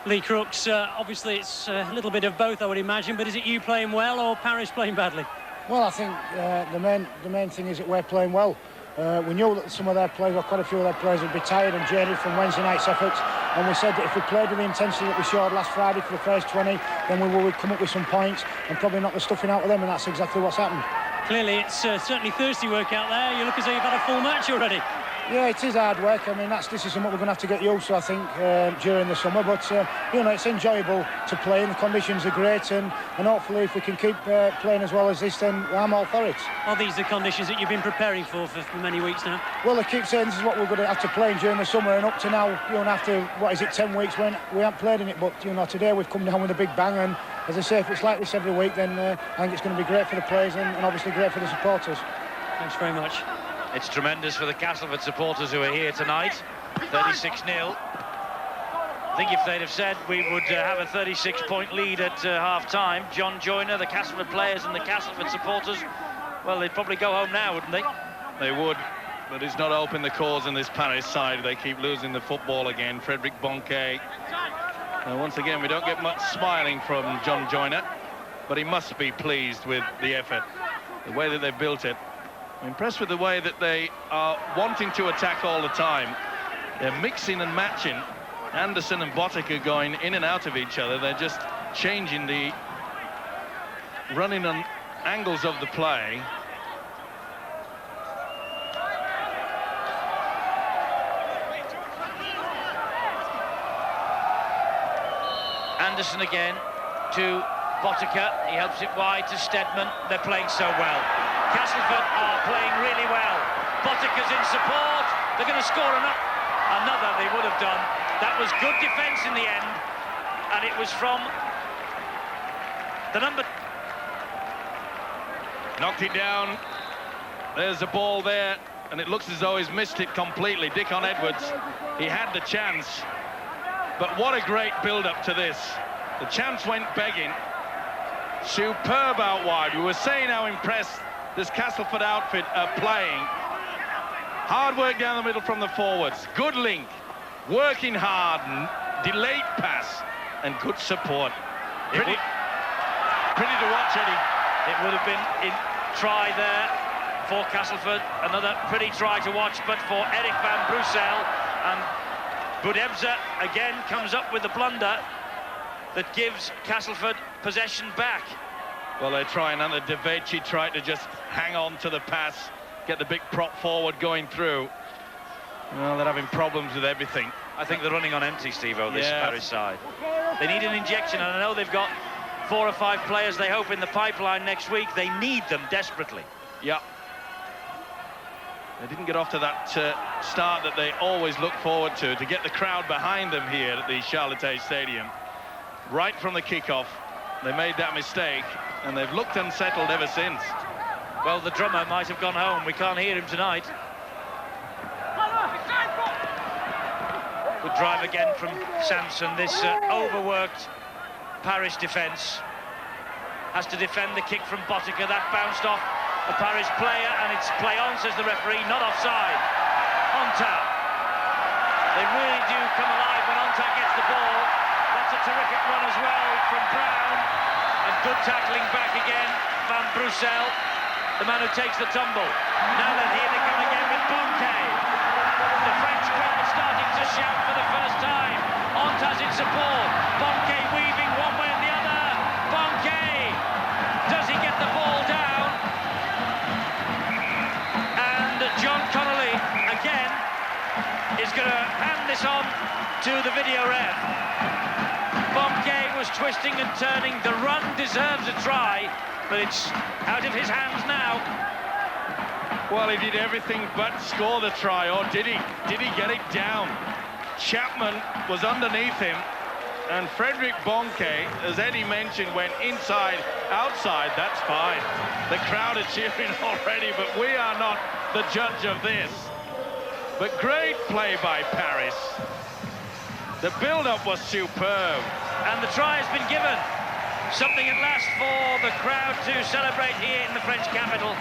Speaker 10: Lee Crooks, obviously it's a little bit of both, I would imagine, but is it you playing well or Paris playing badly?
Speaker 11: Well, I think the main thing is that we're playing well. We knew that some of their players, or quite a few of their players, would be tired and jaded from Wednesday night's efforts, and we said that if we played with the intensity that we showed last Friday for the first 20, then we would come up with some points and probably knock the stuffing out of them, and that's exactly what's happened.
Speaker 10: Clearly it's certainly thirsty work out there. You look as though you've had a full match already.
Speaker 11: Yeah, it is hard work. I mean, this is something we're going to have to get used to, I think, during the summer. But, you know, it's enjoyable to play, and the conditions are great. And hopefully, if we can keep playing as well as this, then I'm all for it.
Speaker 10: Are these the conditions that you've been preparing for many weeks now?
Speaker 11: Well, they keep saying this is what we're going to have to play during the summer. And up to now, you know, after, 10 weeks, when we haven't played in it. But, you know, today we've come down with a big bang. And, as I say, if it's like this every week, then I think it's going to be great for the players and obviously great for the supporters.
Speaker 10: Thanks very much.
Speaker 1: It's tremendous for the Castleford supporters who are here tonight. 36-0. I think if they'd have said we would have a 36-point lead at half-time, John Joyner, the Castleford players and the Castleford supporters, well, they'd probably go home now, wouldn't they?
Speaker 8: They would, but it's not open the cause in this Paris side. They keep losing the football again. Frederic Bonquet. Once again, we don't get much smiling from John Joyner, but he must be pleased with the effort, the way that they've built it. I'm impressed with the way that they are wanting to attack all the time. They're mixing and matching. Anderson and Botica going in and out of each other. They're just changing the running on angles of the play.
Speaker 1: Anderson again to Botica. He helps it wide to Stedman. They're playing so well. Castleford are playing really well. Botica's in support. They're going to score another. They would have done. That was good defence in the end, and it was from the number.
Speaker 8: Knocked it down. There's a ball there, and it looks as though he's missed it completely. Dickon Edwards, he had the chance, but what a great build-up to this. The chance went begging. Superb out wide. We were saying how impressed this Castleford outfit are playing. Hard work down the middle from the forwards. Good link. Working hard. Delayed pass. And good support. Pretty to watch, Eddie.
Speaker 1: It would have been a try there for Castleford. Another pretty try to watch, but for Eric van Brussel. And Budebza again comes up with the blunder that gives Castleford possession back.
Speaker 8: Well, they're trying, and the De Vecchi tried to just hang on to the pass, get the big prop forward going through. Well, they're having problems with everything.
Speaker 1: I think they're running on empty, Steve-O, this Paris side. They need an injection, and I know they've got 4 or 5 players they hope in the pipeline next week. They need them desperately.
Speaker 8: Yeah. They didn't get off to that start that they always look forward to get the crowd behind them here at the Charlotte Stadium. Right from the kickoff, they made that mistake, and they've looked unsettled ever since.
Speaker 1: Well, the drummer might have gone home. We can't hear him tonight. Good drive again from Samson. This overworked Paris defence has to defend the kick from Botica. That bounced off a Paris player, and it's play on, says the referee, not offside. Onta. They really do come alive when Onta gets the ball. That's a terrific run as well from Brown. And good tackling back again, Van Brussel, the man who takes the tumble. Now then, here they come again with Bonke. The French crowd starting to shout for the first time. Onta's in support. Bonke weaving one way and the other. Bonke! Does he get the ball down? And John Connolly, again, is going to hand this on to the video ref. Bonke was twisting and turning. The run deserves a try, but it's out of his hands now.
Speaker 8: Well, he did everything but score the try, or did he? Did he get it down? Chapman was underneath him, and Frederick Bonke, as Eddie mentioned, went inside, outside. That's fine. The crowd are cheering already, but we are not the judge of this. But great play by Paris. The build-up was superb.
Speaker 1: And the try has been given. Something at last for the crowd to celebrate here in the French capital.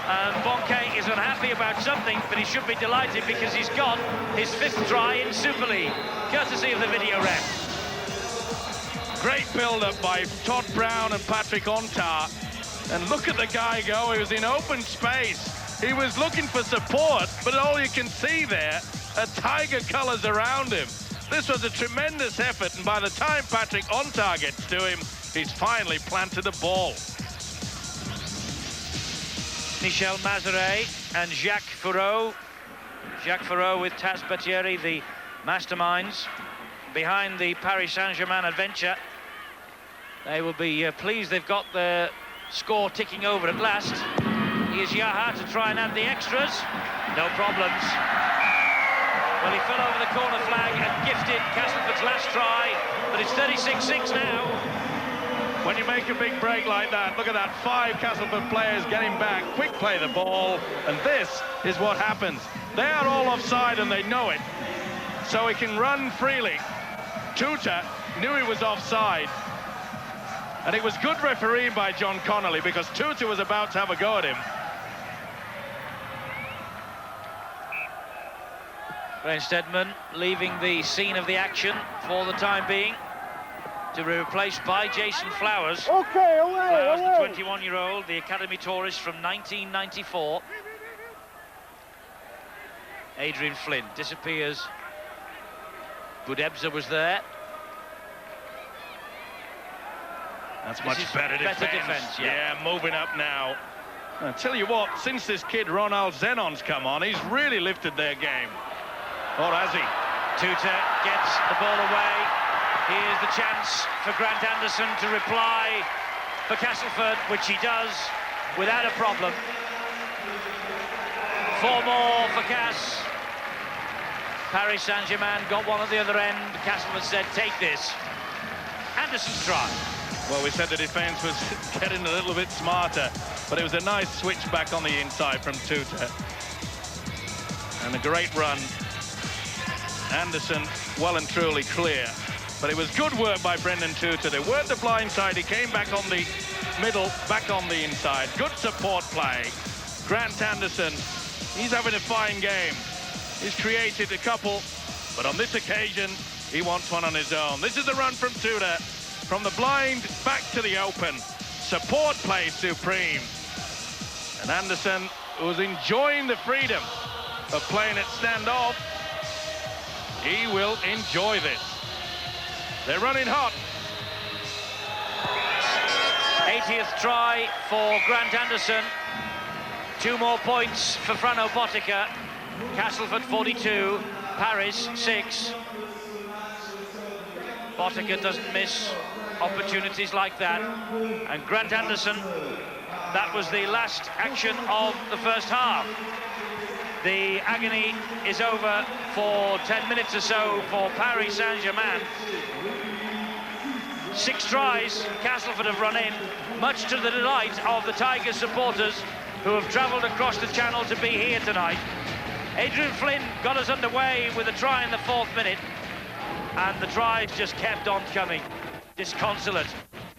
Speaker 1: And Bonke is unhappy about something, but he should be delighted because he's got his 5th try in Super League, courtesy of the video ref.
Speaker 8: Great build-up by Todd Brown and Patrick Onta. And look at the guy go. He was in open space. He was looking for support, but all you can see there are tiger colours around him. This was a tremendous effort, and by the time Patrick Onta gets to him, he's finally planted the ball.
Speaker 1: Michel Mazeret and Jacques Fourreau. Jacques Fourreau with Taz Battieri, the masterminds behind the Paris Saint-Germain adventure. They will be pleased they've got the score ticking over at last. Here's Yaha to try and add the extras. No problems. Well, he fell over the corner flag and gifted Castleford's last try, but it's 36-6 now.
Speaker 8: When you make a big break like that, look at that, 5 Castleford players getting back, quick play the ball, and this is what happens. They are all offside and they know it, so he can run freely. Tuta knew he was offside, and it was good refereeing by John Connolly because Tuta was about to have a go at him.
Speaker 1: Glenn Steadman leaving the scene of the action for the time being, to be replaced by Jason Flowers.
Speaker 9: Okay, away,
Speaker 1: Flowers,
Speaker 9: away.
Speaker 1: the 21-year-old, the academy tourist from 1994. Adrian Flynn disappears. Budebza was there.
Speaker 8: That's much better defense. Yeah, moving up now. I tell you what, since this kid Ronald Zenon's come on, he's really lifted their game. Or has he?
Speaker 1: Tuta gets the ball away. Here's the chance for Grant Anderson to reply for Castleford, which he does without a problem. 4 more for Cass. Paris Saint-Germain got one at the other end. Castleford said, take this. Anderson's try.
Speaker 8: Well, we said the defence was getting a little bit smarter, but it was a nice switch back on the inside from Tuta. And a great run. Anderson well and truly clear. But it was good work by Brendan Tutor. They worked the blind side. He came back on the middle, back on the inside. Good support play. Grant Anderson, he's having a fine game. He's created a couple, but on this occasion, he wants one on his own. This is the run from Tudor. From the blind back to the open. Support play supreme. And Anderson, who's enjoying the freedom of playing at standoff, he will enjoy this. They're running hot.
Speaker 1: 80th try for Grant Anderson. 2 more points for Frano Botica. Castleford 42, Paris 6. Botica doesn't miss opportunities like that. And Grant Anderson, that was the last action of the first half. The agony is over for 10 minutes or so for Paris Saint-Germain. 6 tries Castleford have run in, much to the delight of the Tigers supporters who have travelled across the channel to be here tonight. Adrian Flynn got us underway with a try in the 4th minute, and the tries just kept on coming. Disconsolate.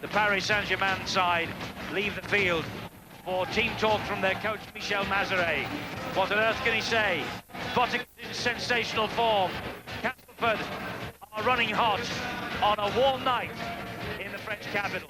Speaker 1: The Paris Saint-Germain side leave the field for team talk from their coach Michel Mazaret. What on earth can he say? Botica in sensational form. Castleford are running hot on a warm night in the French capital.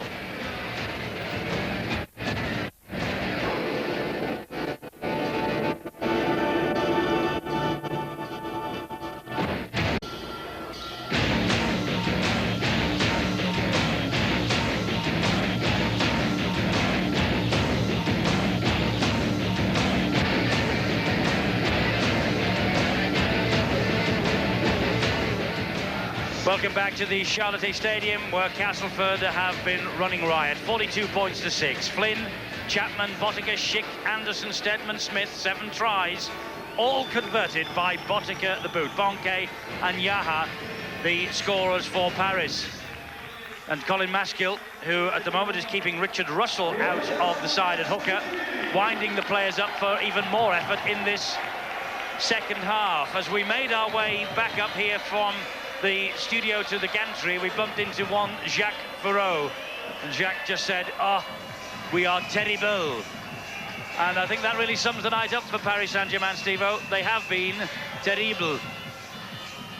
Speaker 1: Welcome back to the Charlotte Stadium, where Castleford have been running riot. 42 points to 6. Flynn, Chapman, Botica, Schick, Anderson, Stedman, Smith, 7 tries, all converted by Botica, the boot. Bonke and Yaha, the scorers for Paris. And Colin Maskill, who at the moment is keeping Richard Russell out of the side at hooker, winding the players up for even more effort in this second half. As we made our way back up here from the studio to the gantry, we bumped into one Jacques Verreau, and Jacques just said, "Oh, we are terrible." And I think that really sums the night up for Paris Saint-Germain, Steve-O. They have been terrible.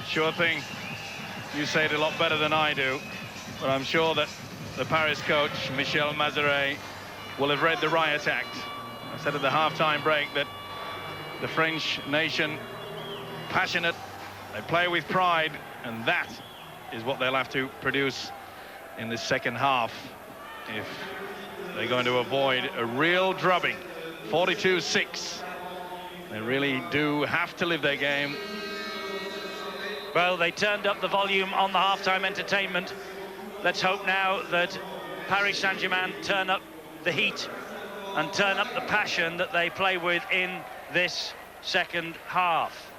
Speaker 8: Sure thing. You say it a lot better than I do, but I'm sure that the Paris coach, Michel Mazaret, will have read the riot act. I said at the half-time break that the French nation, passionate, they play with pride, and that is what they'll have to produce in the second half if they're going to avoid a real drubbing. 42-6. They really do have to live their game.
Speaker 1: Well, they turned up the volume on the half-time entertainment. Let's hope now that Paris Saint-Germain turn up the heat and turn up the passion that they play with in this second half.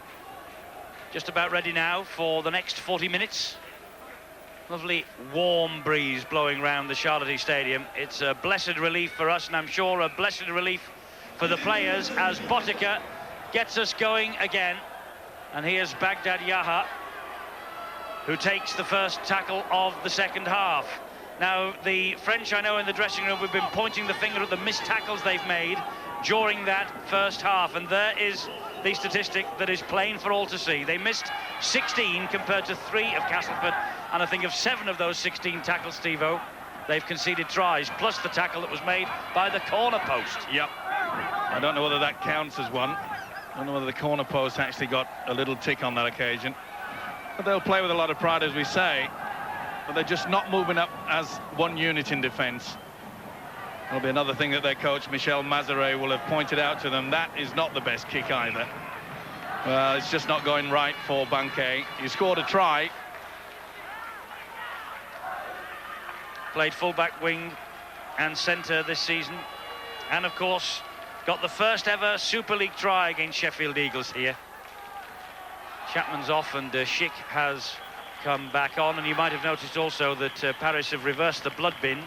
Speaker 1: Just about ready now for the next 40 minutes. Lovely warm breeze blowing around the Charlotte Stadium. It's a blessed relief for us, and I'm sure a blessed relief for the players as Botica gets us going again. And here's Baghdad Yaha, who takes the first tackle of the second half. Now, the French, I know in the dressing room, we've been pointing the finger at the missed tackles they've made during that first half, and there is the statistic that is plain for all to see. They missed 16 compared to 3 of Castleford, and I think of 7 of those 16 tackles, Steve-O, they've conceded tries, plus the tackle that was made by the corner post.
Speaker 8: Yep. I don't know whether that counts as one. I don't know whether the corner post actually got a little tick on that occasion. But they'll play with a lot of pride, as we say, but they're just not moving up as one unit in defence. That'll be another thing that their coach, Michel Mazaret, will have pointed out to them. That is not the best kick either. Well, it's just not going right for Banquet. He scored a try.
Speaker 1: Played full-back, wing and centre this season. And, of course, got the first ever Super League try against Sheffield Eagles here. Chapman's off and Schick has come back on. And you might have noticed also that Paris have reversed the blood bin.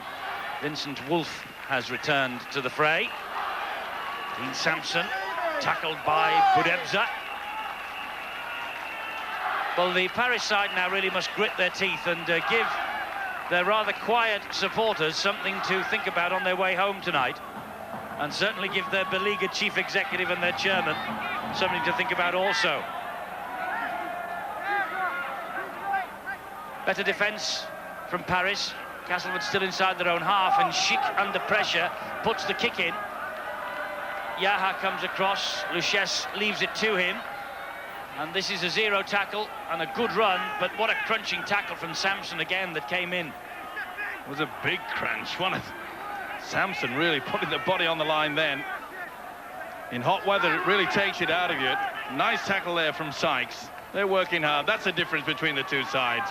Speaker 1: Vincent Wolf has returned to the fray. Dean Sampson tackled by Budebza. Well, the Paris side now really must grit their teeth and give their rather quiet supporters something to think about on their way home tonight, and certainly give their beleaguered chief executive and their chairman something to think about also. Better defence from Paris. Castleford still inside their own half, and Schick under pressure puts the kick in. Yaha comes across, Luchesse leaves it to him, and this is a zero tackle and a good run, but what a crunching tackle from Samson again that came in.
Speaker 8: It was a big crunch. Samson really putting the body on the line then. In hot weather, it really takes it out of you. Nice tackle there from Sykes. They're working hard. That's the difference between the two sides.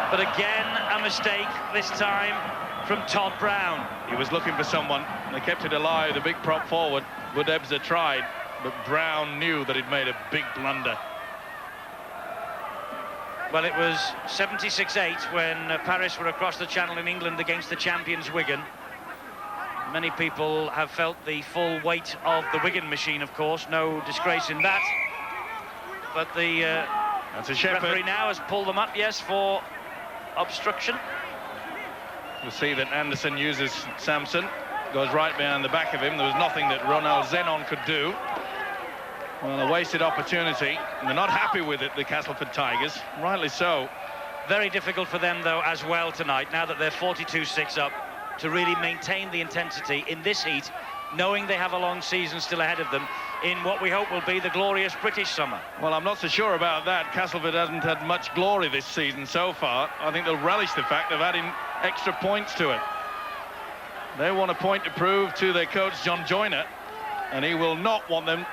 Speaker 1: But again, a mistake, this time from Todd Brown.
Speaker 8: He was looking for someone. They kept it alive. The big prop forward, Budebza tried, but Brown knew that he'd made a big blunder.
Speaker 1: Well, it was 76-8 when Paris were across the channel in England against the champions Wigan. Many people have felt the full weight of the Wigan machine, of course. No disgrace in that. But the
Speaker 8: that's a
Speaker 1: referee now has pulled them up, yes, for obstruction.
Speaker 8: You'll see that Anderson uses Samson, goes right behind the back of him. There was nothing that Ronald Zenon could do. Well, a wasted opportunity, and they're not happy with it, the Castleford Tigers, rightly so.
Speaker 1: Very difficult for them, though, as well tonight, now that they're 42-6 up, to really maintain the intensity in this heat, knowing they have a long season still ahead of them in what we hope will be the glorious British summer.
Speaker 8: Well, I'm not so sure about that. Castleford hasn't had much glory this season so far. I think they'll relish the fact of adding extra points to it. They want a point to prove to their coach, John Joyner, and he will not want them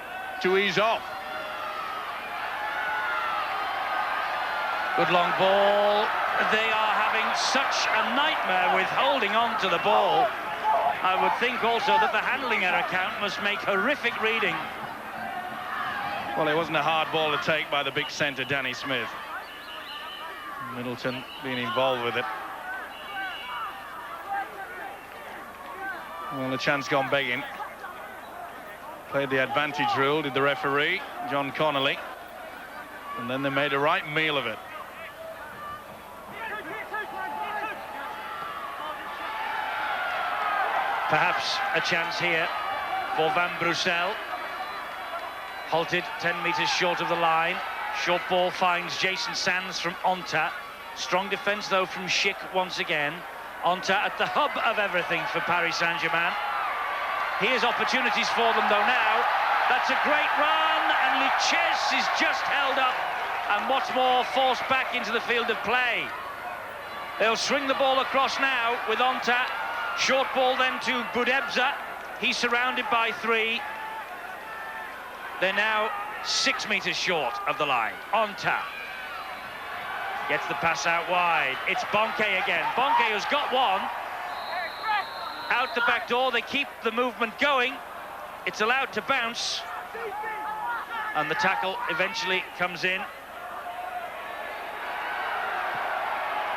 Speaker 8: to ease off.
Speaker 1: Good long ball. They are having such a nightmare with holding on to the ball. I would think also that the handling error count must make horrific reading.
Speaker 8: Well, it wasn't a hard ball to take by the big centre, Danny Smith. Middleton being involved with it. Well, the chance gone begging. Played the advantage rule, did the referee, John Connolly. And then they made a right meal of it.
Speaker 1: Perhaps a chance here for Van Brussel. Halted 10 metres short of the line. Short ball finds Jason Sands from Onta. Strong defence, though, from Schick once again. Onta at the hub of everything for Paris Saint-Germain. Here's opportunities for them, though, now. That's a great run, and Luchesse is just held up, and what's more, forced back into the field of play. They'll swing the ball across now with Onta. Short ball then to Budebza. He's surrounded by three. They're now 6 metres short of the line. Onta gets the pass out wide. It's Bonke again. Bonke has got one. Out the back door, they keep the movement going. It's allowed to bounce. And the tackle eventually comes in.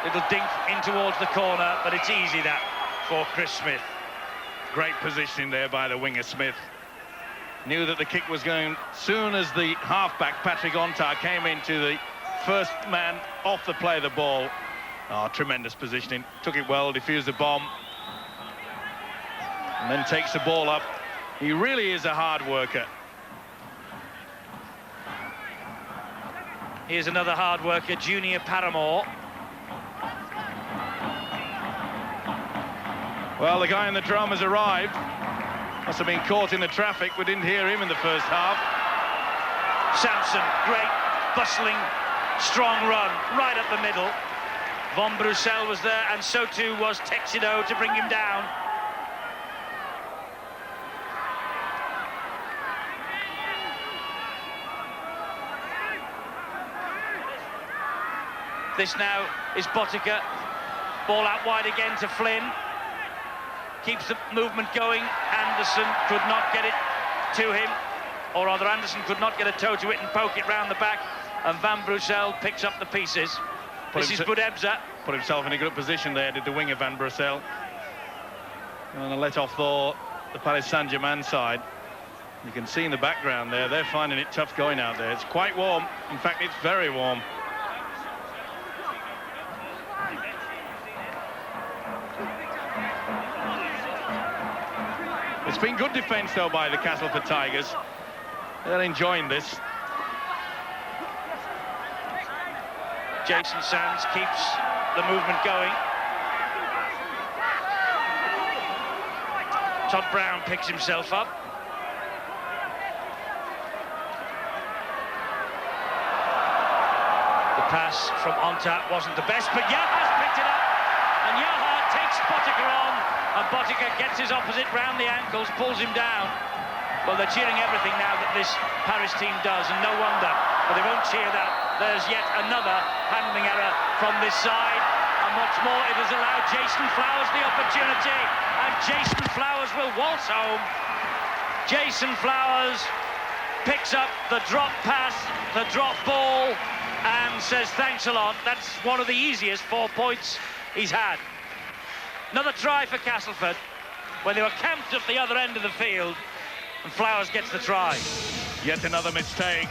Speaker 1: Little dink in towards the corner, but it's easy that for Chris Smith.
Speaker 8: Great positioning there by the winger Smith. Knew that the kick was going soon as the halfback Patrick Onta came into the first man off the play of the ball. Oh, tremendous positioning. Took it well, defused the bomb, and then takes the ball up. He really is a hard worker.
Speaker 1: Here's another hard worker, Junior Paramore.
Speaker 8: Well, the guy in the drum has arrived. Must have been caught in the traffic. We didn't hear him in the first half.
Speaker 1: Samson, great, bustling, strong run, right up the middle. Van Brussel was there, and so too was Texido to bring him down. This now is Botica. Ball out wide again to Flynn. Keeps the movement going. Anderson could not get it to him, or rather Anderson could not get a toe to it and poke it round the back, and Van Brussel picks up the pieces. This is Budebza.
Speaker 8: Put himself in a good position there, did the winger Van Brussel. And a let off the Paris Saint-Germain side. You can see in the background there, they're finding it tough going out there. It's quite warm. In fact, it's very warm. It's been good defence, though, by the Castleford Tigers. They're enjoying this.
Speaker 1: Jason Sands keeps the movement going. Todd Brown picks himself up. The pass from Ontap wasn't the best, but Yaha's picked it up. And Yaha takes Botica on, and Botica gets his opposite round the ankles, pulls him down. Well, they're cheering everything now that this Paris team does, and no wonder. But they won't cheer that. There's yet another handling error from this side. And what's more, it has allowed Jason Flowers the opportunity. And Jason Flowers will waltz home. Jason Flowers picks up the drop pass, the drop ball, and says thanks a lot. That's one of the easiest 4 points he's had. Another try for Castleford when they were camped at the other end of the field, and Flowers gets the try.
Speaker 8: Yet another mistake.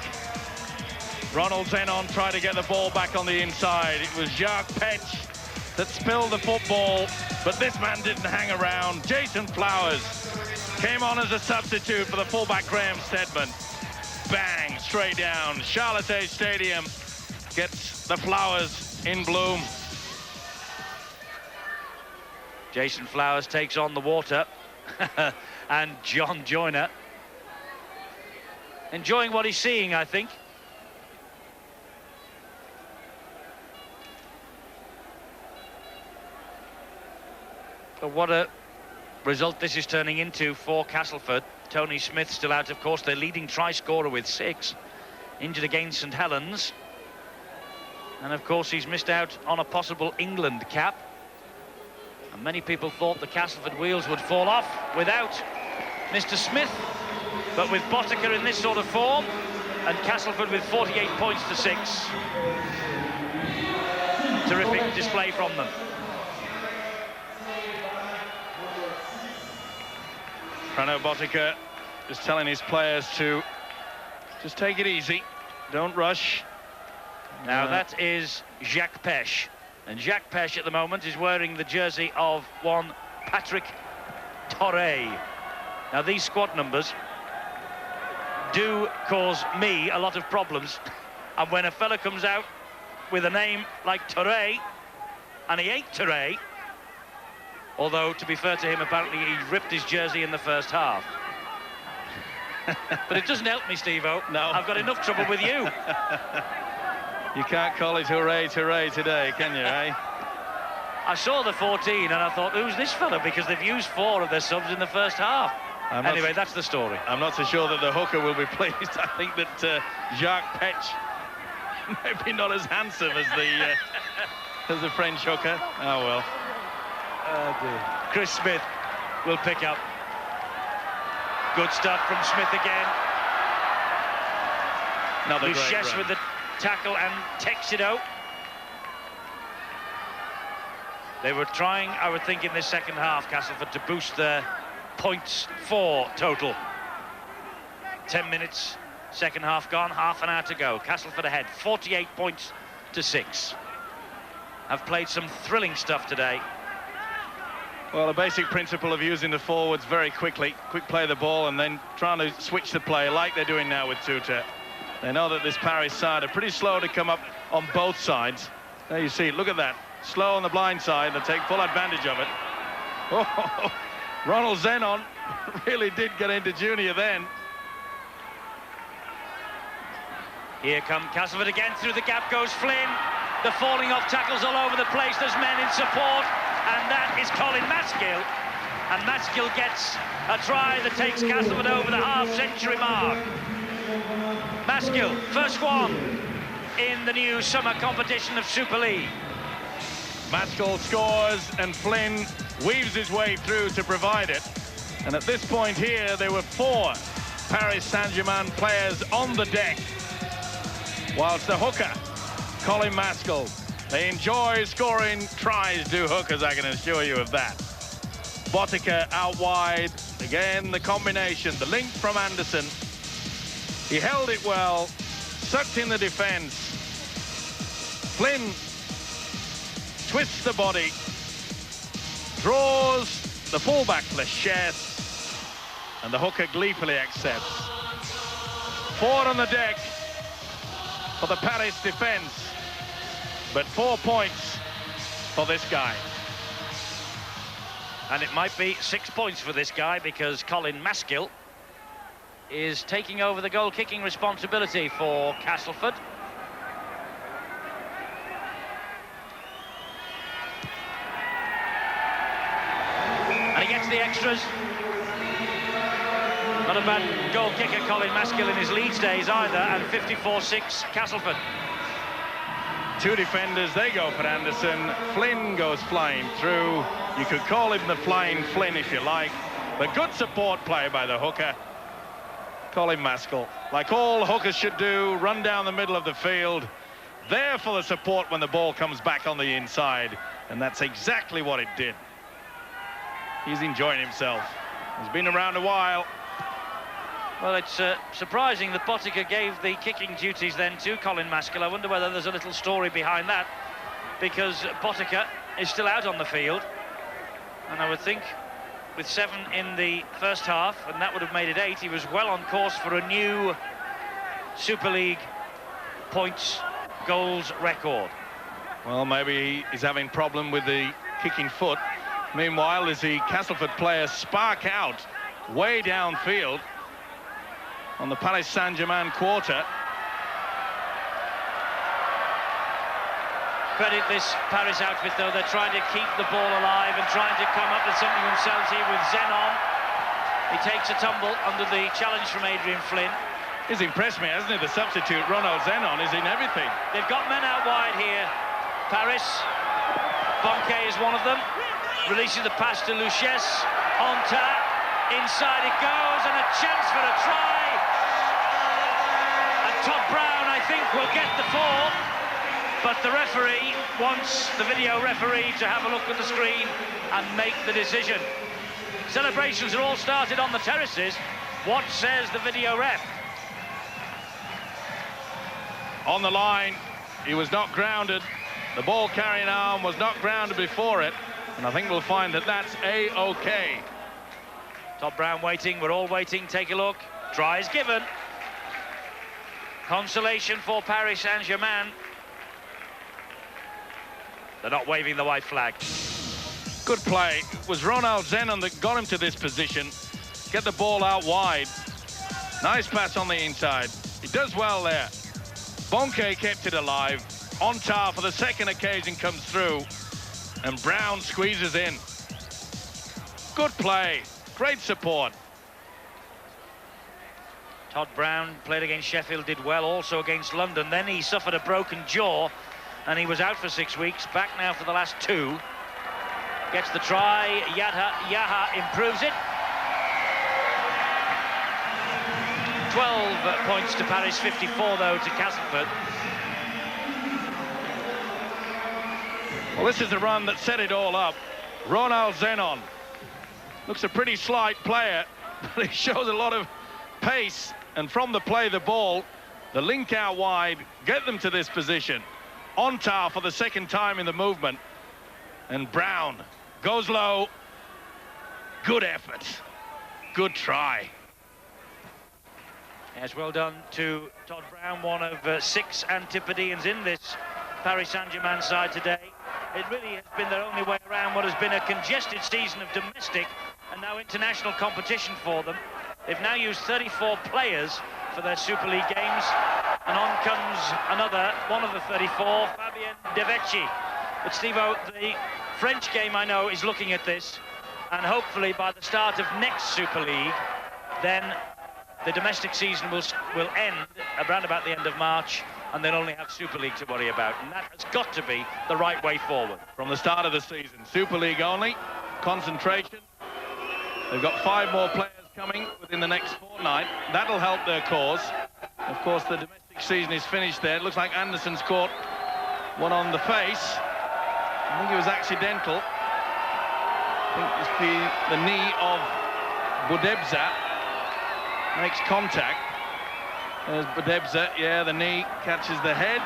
Speaker 8: Ronald Zenon tried to get the ball back on the inside. It was Jacques Petch that spilled the football, but this man didn't hang around. Jason Flowers came on as a substitute for the fullback Graham Stedman. Bang, straight down. Charlotte Stadium gets the Flowers in bloom.
Speaker 1: Jason Flowers takes on the water. And John Joyner enjoying what he's seeing, I think. But what a result this is turning into for Castleford. Tony Smith still out, of course, their leading try scorer with 6. Injured against St Helens. And of course he's missed out on a possible England cap. And many people thought the Castleford wheels would fall off without Mr Smith. But with Botica in this sort of form, and Castleford with 48 points to 6. Terrific display from them.
Speaker 8: Prano Botica just telling his players to just take it easy, don't rush.
Speaker 1: Now that is Jacques Petch, and Jacques Petch at the moment is wearing the jersey of one Patrick Torre. Now these squad numbers do cause me a lot of problems, and when a fella comes out with a name like Torre, and he ain't Torre, although to be fair to him, apparently he ripped his jersey in the first half. But it doesn't help me, Steve-O.
Speaker 8: No.
Speaker 1: I've got enough trouble with you.
Speaker 8: You can't call it hooray today, can you, eh?
Speaker 1: I saw the 14 and I thought, who's this fella? Because they've used 4 of their subs in the first half. Anyway, that's the story.
Speaker 8: I'm not so sure that the hooker will be pleased. I think that Jacques Petch maybe not as handsome as the French hooker. Oh, well.
Speaker 1: Oh, dear. Chris Smith will pick up. Good stuff from Smith again.
Speaker 8: Another great
Speaker 1: Luches
Speaker 8: run
Speaker 1: with the tackle and takes it out. They were trying, I would think, in this second half, Castleford, to boost their points for total. 10 minutes, second half gone, half an hour to go. Castleford ahead, 48 points to 6. Have played some thrilling stuff today.
Speaker 8: Well, the basic principle of using the forwards very quickly, quick play the ball, and then trying to switch the play like they're doing now with Tuta. They know that this Paris side are pretty slow to come up on both sides. There you see it, look at that. Slow on the blind side, they take full advantage of it. Oh, Ronald Zenon really did get into Junior then.
Speaker 1: Here come Castleford again, through the gap goes Flynn. The falling off tackles all over the place, there's men in support, and that is Colin Maskill. And Maskill gets a try that takes Castleford over the half-century mark. Maskill, first one in the new summer competition of Super League.
Speaker 8: Maskill scores and Flynn weaves his way through to provide it. And at this point here, there were 4 Paris Saint-Germain players on the deck. Whilst the hooker, Colin Maskill, they enjoy scoring tries, do hookers, I can assure you of that. Botica out wide, Again, the combination, the link from Anderson. He held it well, sucked in the defence. Flynn twists the body, draws the fullback Flechette, and the hooker gleefully accepts. Forward on the deck for the Paris defence, but 4 points for this guy.
Speaker 1: And it might be 6 points for this guy because Colin Maskill is taking over the goal-kicking responsibility for Castleford. And he gets the extras. Not a bad goal kicker, Colin Maskill, in his Leeds days either, and 54-6 Castleford.
Speaker 8: Two defenders, they go for Anderson. Flynn goes flying through. You could call him the flying Flynn if you like, but good support play by the hooker, Colin Maskill. Like all hookers should do, run down the middle of the field, there for the support when the ball comes back on the inside, and that's exactly what it did. He's enjoying himself. He's been around a while.
Speaker 1: Well, it's surprising that Botica gave the kicking duties then to Colin Maskill. I wonder whether there's a little story behind that, because Botica is still out on the field. And I would think with 7 in the first half, and that would have made it 8, he was well on course for a new Super League points goals record.
Speaker 8: Well, maybe he's having problem with the kicking foot. Meanwhile, as the Castleford players spark out way downfield on the Paris Saint-Germain quarter.
Speaker 1: Credit this Paris outfit, though. They're trying to keep the ball alive and trying to come up with something themselves here with Zenon. He takes a tumble under the challenge from Adrian Flynn.
Speaker 8: He's impressed me, hasn't he? The substitute, Ronald Zenon, is in everything.
Speaker 1: They've got men out wide here. Paris. Bonke is one of them. Releasing the pass to Luchesse. Onta. Inside it goes, and a chance for a try. Todd Brown, I think, will get the 4, but the referee wants the video referee to have a look at the screen and make the decision. Celebrations are all started on the terraces. What says the video ref?
Speaker 8: On the line, he was not grounded. The ball carrying arm was not grounded before it, and I think we'll find that that's A-OK.
Speaker 1: Todd Brown waiting, we're all waiting, take a look. Try is given. Consolation for Paris Saint-Germain. They're not waving the white flag.
Speaker 8: Good play. It was Ronald Zenon that got him to this position. Get the ball out wide. Nice pass on the inside. He does well there. Bonke kept it alive. Onta for the second occasion comes through. And Brown squeezes in. Good play. Great support.
Speaker 1: Todd Brown played against Sheffield, did well also against London. Then he suffered a broken jaw and he was out for 6 weeks. Back now for the last 2. Gets the try. Yaha improves it. 12 points to Paris, 54 though to Castleford.
Speaker 8: Well, this is the run that set it all up. Ronald Zenon looks a pretty slight player, but he shows a lot of pace. And from the play, the ball, the link out wide, get them to this position. Onta for the second time in the movement. And Brown goes low. Good effort. Good try.
Speaker 1: Yes, well done to Todd Brown, one of 6 Antipodeans in this Paris Saint-Germain side today. It really has been their only way around what has been a congested season of domestic and now international competition for them. They've now used 34 players for their Super League games, and on comes another, one of the 34, Fabien Devecchi. But Steve-O, the French game, I know, is looking at this, and hopefully by the start of next Super League, then the domestic season will end around about the end of March, and they'll only have Super League to worry about, and that has got to be the right way forward.
Speaker 8: From the start of the season, Super League only, concentration. They've got 5 more players coming within the next fortnight. That'll help their cause. Of course, the domestic season is finished there. It looks like Anderson's caught one on the face. I think it was accidental. I think it's the knee of Budebza makes contact. There's Budebza, yeah, the knee catches the head.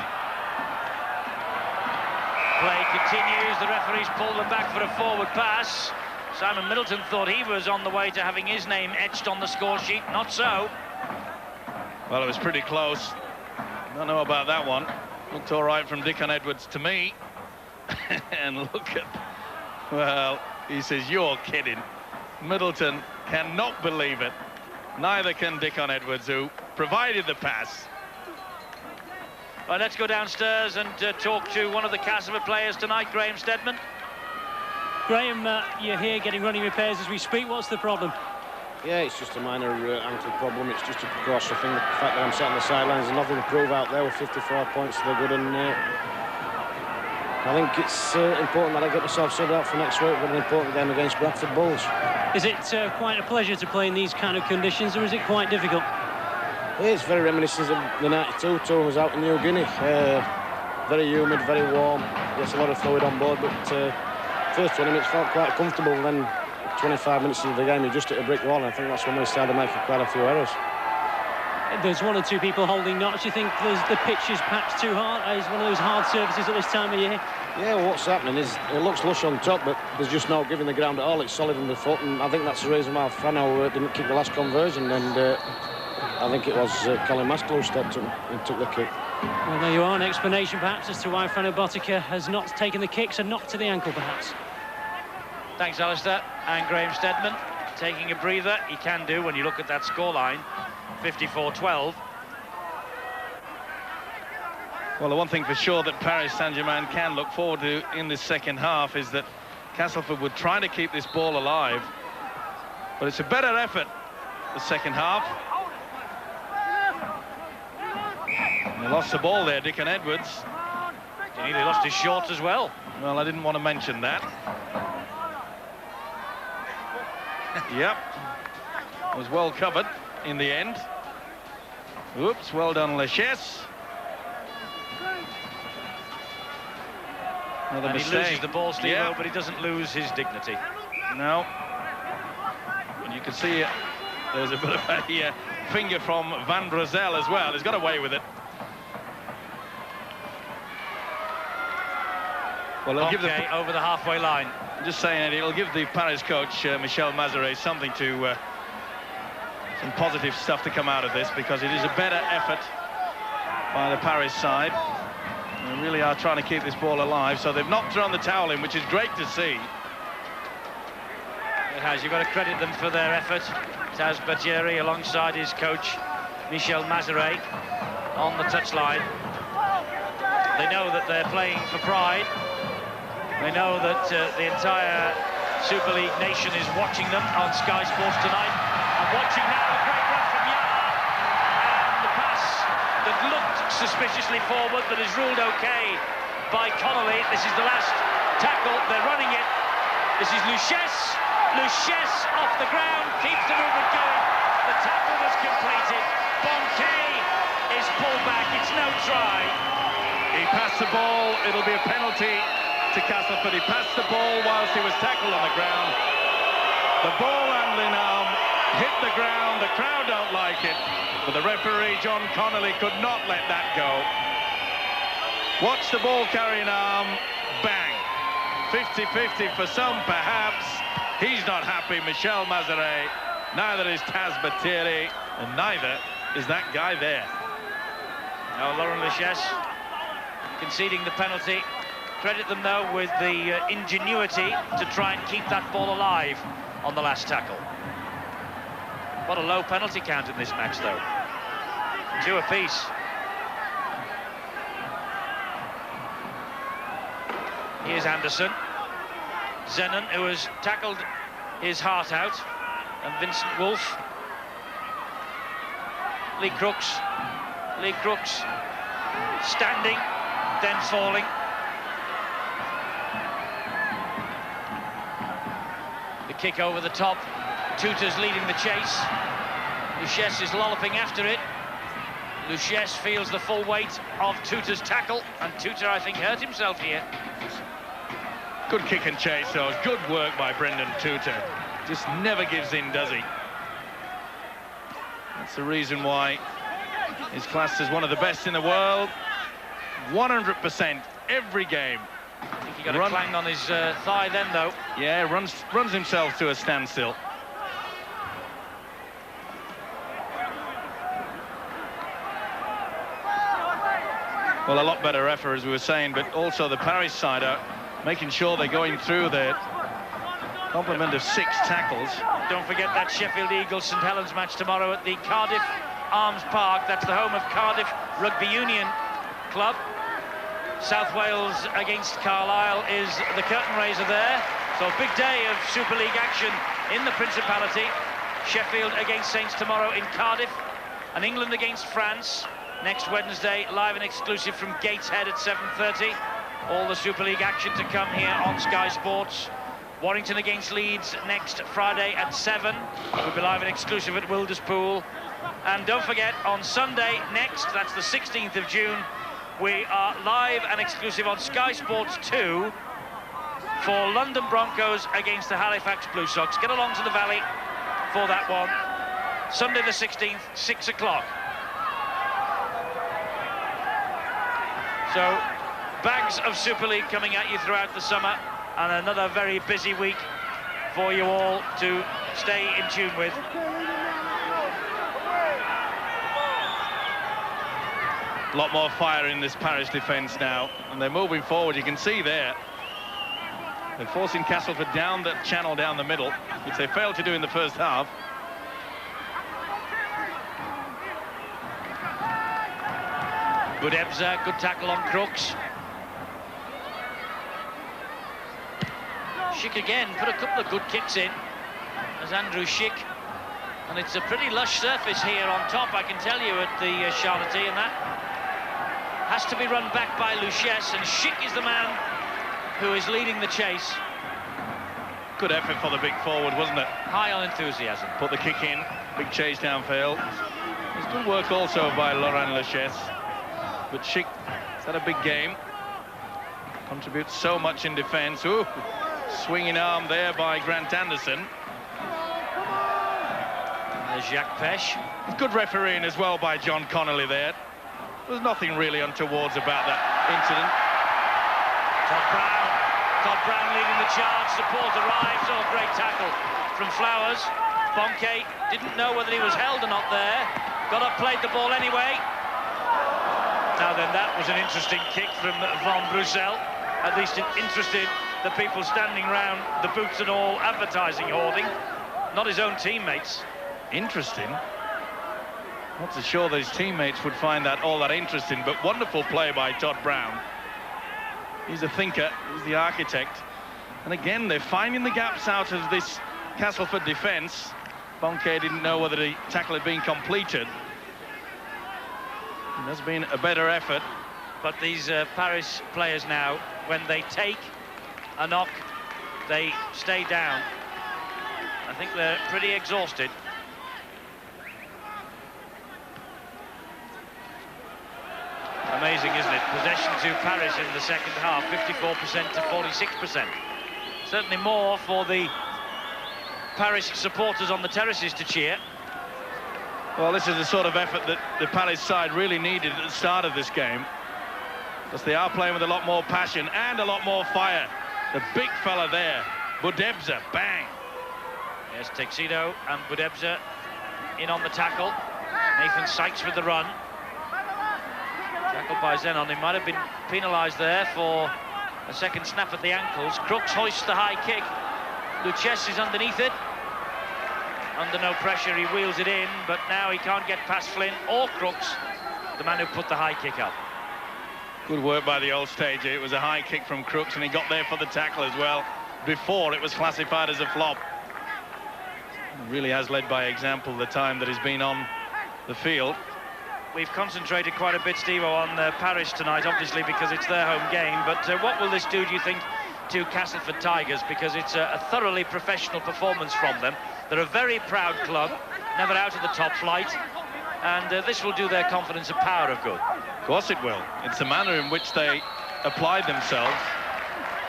Speaker 1: Play continues, the referee's pulled them back for a forward pass. Simon Middleton thought he was on the way to having his name etched on the score sheet, not so.
Speaker 8: Well, it was pretty close. Don't know about that one. Looked all right from Dickon Edwards to me. And look at, well, he says, you're kidding. Middleton cannot believe it. Neither can Dickon Edwards, who provided the pass.
Speaker 1: Right, let's go downstairs and talk to one of the Castleford players tonight, Graham Steadman.
Speaker 10: Graham, you're here getting running repairs as we speak. What's the problem?
Speaker 12: Yeah, it's just a minor ankle problem. It's just a precaution thing. The fact that I'm sat on the sidelines and nothing to prove out there with 54 points to the good, and I think it's important that I get myself sorted out for next week with an important game against Bradford Bulls.
Speaker 10: Is it quite a pleasure to play in these kind of conditions, or is it quite difficult?
Speaker 12: Yeah, it's very reminiscent of the 92 tour I was out in New Guinea. Very humid, very warm. There's a lot of fluid on board, but first 20 minutes felt quite comfortable. Then 25 minutes into the game, you just hit a brick wall, and I think that's when we started making quite a few errors.
Speaker 10: There's one or two people holding knots. You think the pitch is perhaps too hard? It's one of those hard surfaces at this time of year.
Speaker 12: Yeah, well, what's happening is it looks lush on top, but there's just no giving the ground at all. It's solid underfoot, and I think that's the reason why Frano didn't kick the last conversion. And I think it was Colin Maskell who stepped up and took the kick.
Speaker 10: Well, there you are, an explanation perhaps as to why Frano Botica has not taken the kicks, a knock to the ankle perhaps.
Speaker 1: Thanks, Alistair. And Graham Steadman taking a breather. He can do when you look at that scoreline, 54-12.
Speaker 8: Well, the one thing for sure that Paris Saint-Germain can look forward to in this second half is that Castleford would try to keep this ball alive, but it's a better effort the second half. And he lost the ball there, Dickon Edwards.
Speaker 1: He nearly lost his shorts as well.
Speaker 8: Well, I didn't want to mention that. Yep, was well covered in the end. Oops, well done, Leches. Another
Speaker 1: and
Speaker 8: mistake.
Speaker 1: He loses the ball, Steve,
Speaker 8: yeah.
Speaker 1: but he doesn't lose his dignity.
Speaker 8: No. And you can see there's a bit of a finger from Van Brazel as well. He's got away with it. Well, it'll give
Speaker 1: over the halfway line.
Speaker 8: I'm just saying, it'll give the Paris coach, Michel Mazaret, something to, some positive stuff to come out of this, because it is a better effort by the Paris side. They really are trying to keep this ball alive, so they've not thrown the towel in, which is great to see.
Speaker 1: It has. You've got to credit them for their effort. Taz Bajeri alongside his coach, Michel Mazaret, on the touchline. They know that they're playing for pride. They know that the entire Super League nation is watching them on Sky Sports tonight. And watching now a great run from Yar. And the pass that looked suspiciously forward, but is ruled okay by Connolly. This is the last tackle. They're running it. This is Luches. Luches off the ground, keeps the movement going. The tackle was completed. Bonquet is pulled back. It's no try.
Speaker 8: He passed the ball. It'll be a penalty to Castleford. He passed the ball whilst he was tackled on the ground. The ball handling arm hit the ground. The crowd don't like it, but the referee, John Connolly, could not let that go. Watch the ball carrying arm. Bang. 50-50 for some, perhaps. He's not happy, Michel Mazaret. Neither is Taz Batiri, and neither is that guy there.
Speaker 1: Now, Laurent Leches conceding the penalty. Credit them, though, with the ingenuity to try and keep that ball alive on the last tackle. What a low penalty count in this match, though. 2 apiece. Here's Anderson. Zenon, who has tackled his heart out. And Vincent Wolfe. Lee Crooks. Lee Crooks standing, then falling. The kick over the top. Tutor's leading the chase. Luches is lolloping after it. Luches feels the full weight of Tutor's tackle, and Tutor, I think, hurt himself here.
Speaker 8: Good kick and chase, though. Good work by Brendan Tutor. Just never gives in, does he? That's the reason why he's classed as one of the best in the world. 100% every game.
Speaker 1: I think he got a clang on his thigh then, though.
Speaker 8: Yeah, runs himself to a standstill. Well, a lot better effort, as we were saying, but also the Paris side are making sure they're going through their complement of 6 tackles.
Speaker 1: Don't forget that Sheffield Eagles St Helens match tomorrow at the Cardiff Arms Park. That's the home of Cardiff Rugby Union Club. South Wales against Carlisle is the curtain raiser there. So a big day of Super League action in the Principality. Sheffield against Saints tomorrow in Cardiff, and England against France next Wednesday, live and exclusive from Gateshead at 7:30. All the Super League action to come here on Sky Sports. Warrington against Leeds next Friday at 7. We'll be live and exclusive at Wilderspool. And don't forget, on Sunday next, that's the 16th of June, we are live and exclusive on Sky Sports 2 for London Broncos against the Halifax Blue Sox. Get along to the Valley for that one. Sunday the 16th, 6 o'clock. So, bags of Super League coming at you throughout the summer, and another very busy week for you all to stay in tune with.
Speaker 8: A lot more fire in this Paris defence now, and they're moving forward. You can see there they're forcing Castleford down the channel down the middle, which they failed to do in the first half.
Speaker 1: Good Ebza, good tackle on Crooks. Schick again, put a couple of good kicks in as Andrew Schick. And it's a pretty lush surface here on top, I can tell you, at the Charlotte, and that has to be run back by Luchesse, and Schick is the man who is leading the chase.
Speaker 8: Good effort for the big forward, wasn't it?
Speaker 1: High on enthusiasm.
Speaker 8: Put the kick in, big chase downfield. There's good work also by Laurent Luchesse. But Schick has had a big game. Contributes so much in defence. Ooh, swinging arm there by Grant Anderson.
Speaker 1: There's Jacques Peche.
Speaker 8: Good refereeing as well by John Connolly there. There's nothing really untowards about that incident.
Speaker 1: Todd Brown leading the charge. Support arrives. Oh, great tackle from Flowers. Bonke didn't know whether he was held or not there. Got up, played the ball anyway. Now then, that was an interesting kick from Van Brussel. At least it interested the people standing round the boots and all advertising hoarding, not his own teammates.
Speaker 8: Interesting. Not so sure that his teammates would find that all that interesting, but wonderful play by Todd Brown. He's a thinker, he's the architect. And again, they're finding the gaps out of this Castleford defence. Bonke didn't know whether the tackle had been completed. There's been a better effort.
Speaker 1: But these Paris players now, when they take a knock, they stay down. I think they're pretty exhausted. Amazing, isn't it? Possession to Paris in the second half, 54% to 46%. Certainly more for the Paris supporters on the terraces to cheer.
Speaker 8: Well, this is the sort of effort that the Paris side really needed at the start of this game, because they are playing with a lot more passion and a lot more fire. The big fella there, Budebza, bang.
Speaker 1: Yes, Texido and Budebza in on the tackle. Nathan Sykes with the run. Tackled by Zenon. He might have been penalised there for a second snap at the ankles. Crooks hoists the high kick. Luchesse is underneath it. Under no pressure, he wheels it in, but now he can't get past Flynn or Crooks, the man who put the high kick up.
Speaker 8: Good work by the old stager. It was a high kick from Crooks, and he got there for the tackle as well, before it was classified as a flop. He really has led by example the time that he's been on the field.
Speaker 1: We've concentrated quite a bit, Steve-O, on Paris tonight, obviously, because it's their home game. But what will this do you think, to Castleford Tigers? Because it's a thoroughly professional performance from them. They're a very proud club, never out of the top flight, and this will do their confidence a power of good.
Speaker 8: Of course it will. It's the manner in which they applied themselves.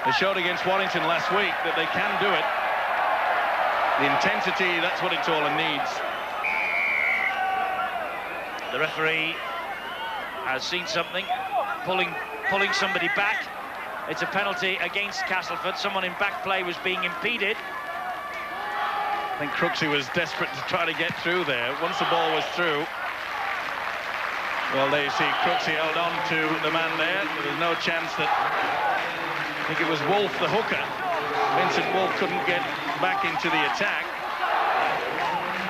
Speaker 8: They showed against Warrington last week that they can do it. The intensity, that's what it's all needs.
Speaker 1: The referee has seen something, pulling somebody back. It's a penalty against Castleford. Someone in back play was being impeded.
Speaker 8: I think Crooksey was desperate to try to get through there. Once the ball was through, well, there you see Crooksey held on to the man there, but there's no chance that, I think it was Wolf, the hooker. Vincent Wolf couldn't get back into the attack.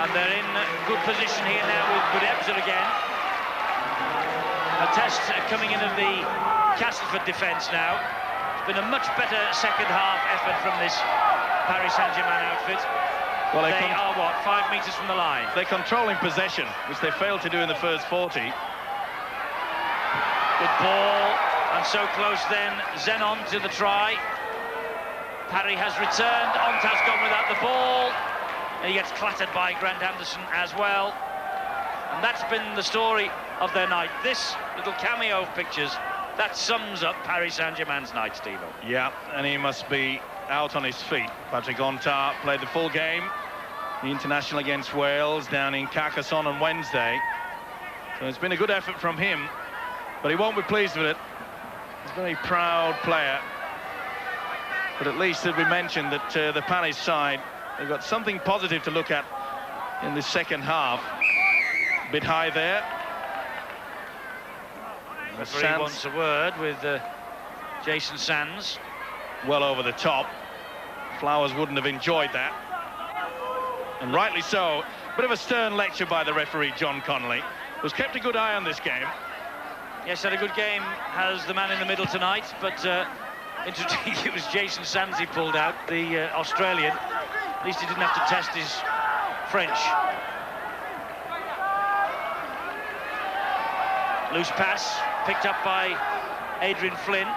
Speaker 1: And they're in good position here now with Ebser again. A test coming in of the Castleford defence now. It's been a much better second half effort from this Paris Saint-Germain outfit. Well, they are, what, 5 metres from the line?
Speaker 8: They're controlling possession, which they failed to do in the first 40.
Speaker 1: Good ball, and so close then. Zenon to the try. Parry has returned. Ontas gone without the ball. And he gets clattered by Grant Anderson as well. And that's been the story of their night. This little cameo of pictures, that sums up Paris Saint-Germain's night, Steve.
Speaker 8: Yeah, and he must be out on his feet. Patrick Ontas played the full game. The international against Wales down in Carcassonne on Wednesday. So it's been a good effort from him, but he won't be pleased with it. He's a very proud player. But at least as we mentioned that the Paris side, they've got something positive to look at in the second half. A bit high there.
Speaker 1: The referee wants a word with Jason Sands.
Speaker 8: Well over the top. Flowers wouldn't have enjoyed that. And rightly so. Bit of a stern lecture by the referee, John Connolly, who's kept a good eye on this game.
Speaker 1: Yes, had a good game, has the man in the middle tonight, but it was Jason Sands he pulled out, the Australian. At least he didn't have to test his French. Loose pass, picked up by Adrian Flynn.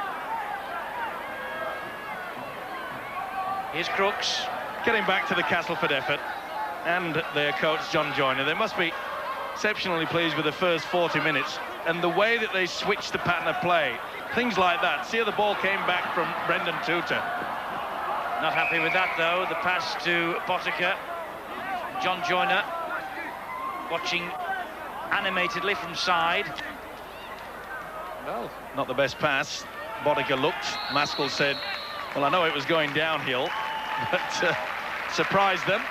Speaker 1: Here's Crooks.
Speaker 8: Getting back to the Castleford effort and their coach, John Joyner. They must be exceptionally pleased with the first 40 minutes and the way that they switched the pattern of play. Things like that. See how the ball came back from Brendan Tuta.
Speaker 1: Not happy with that, though. The pass to Botica. John Joyner watching animatedly from side.
Speaker 8: Well, not the best pass. Botica looked. Maskell said, well, I know it was going downhill, but surprised them.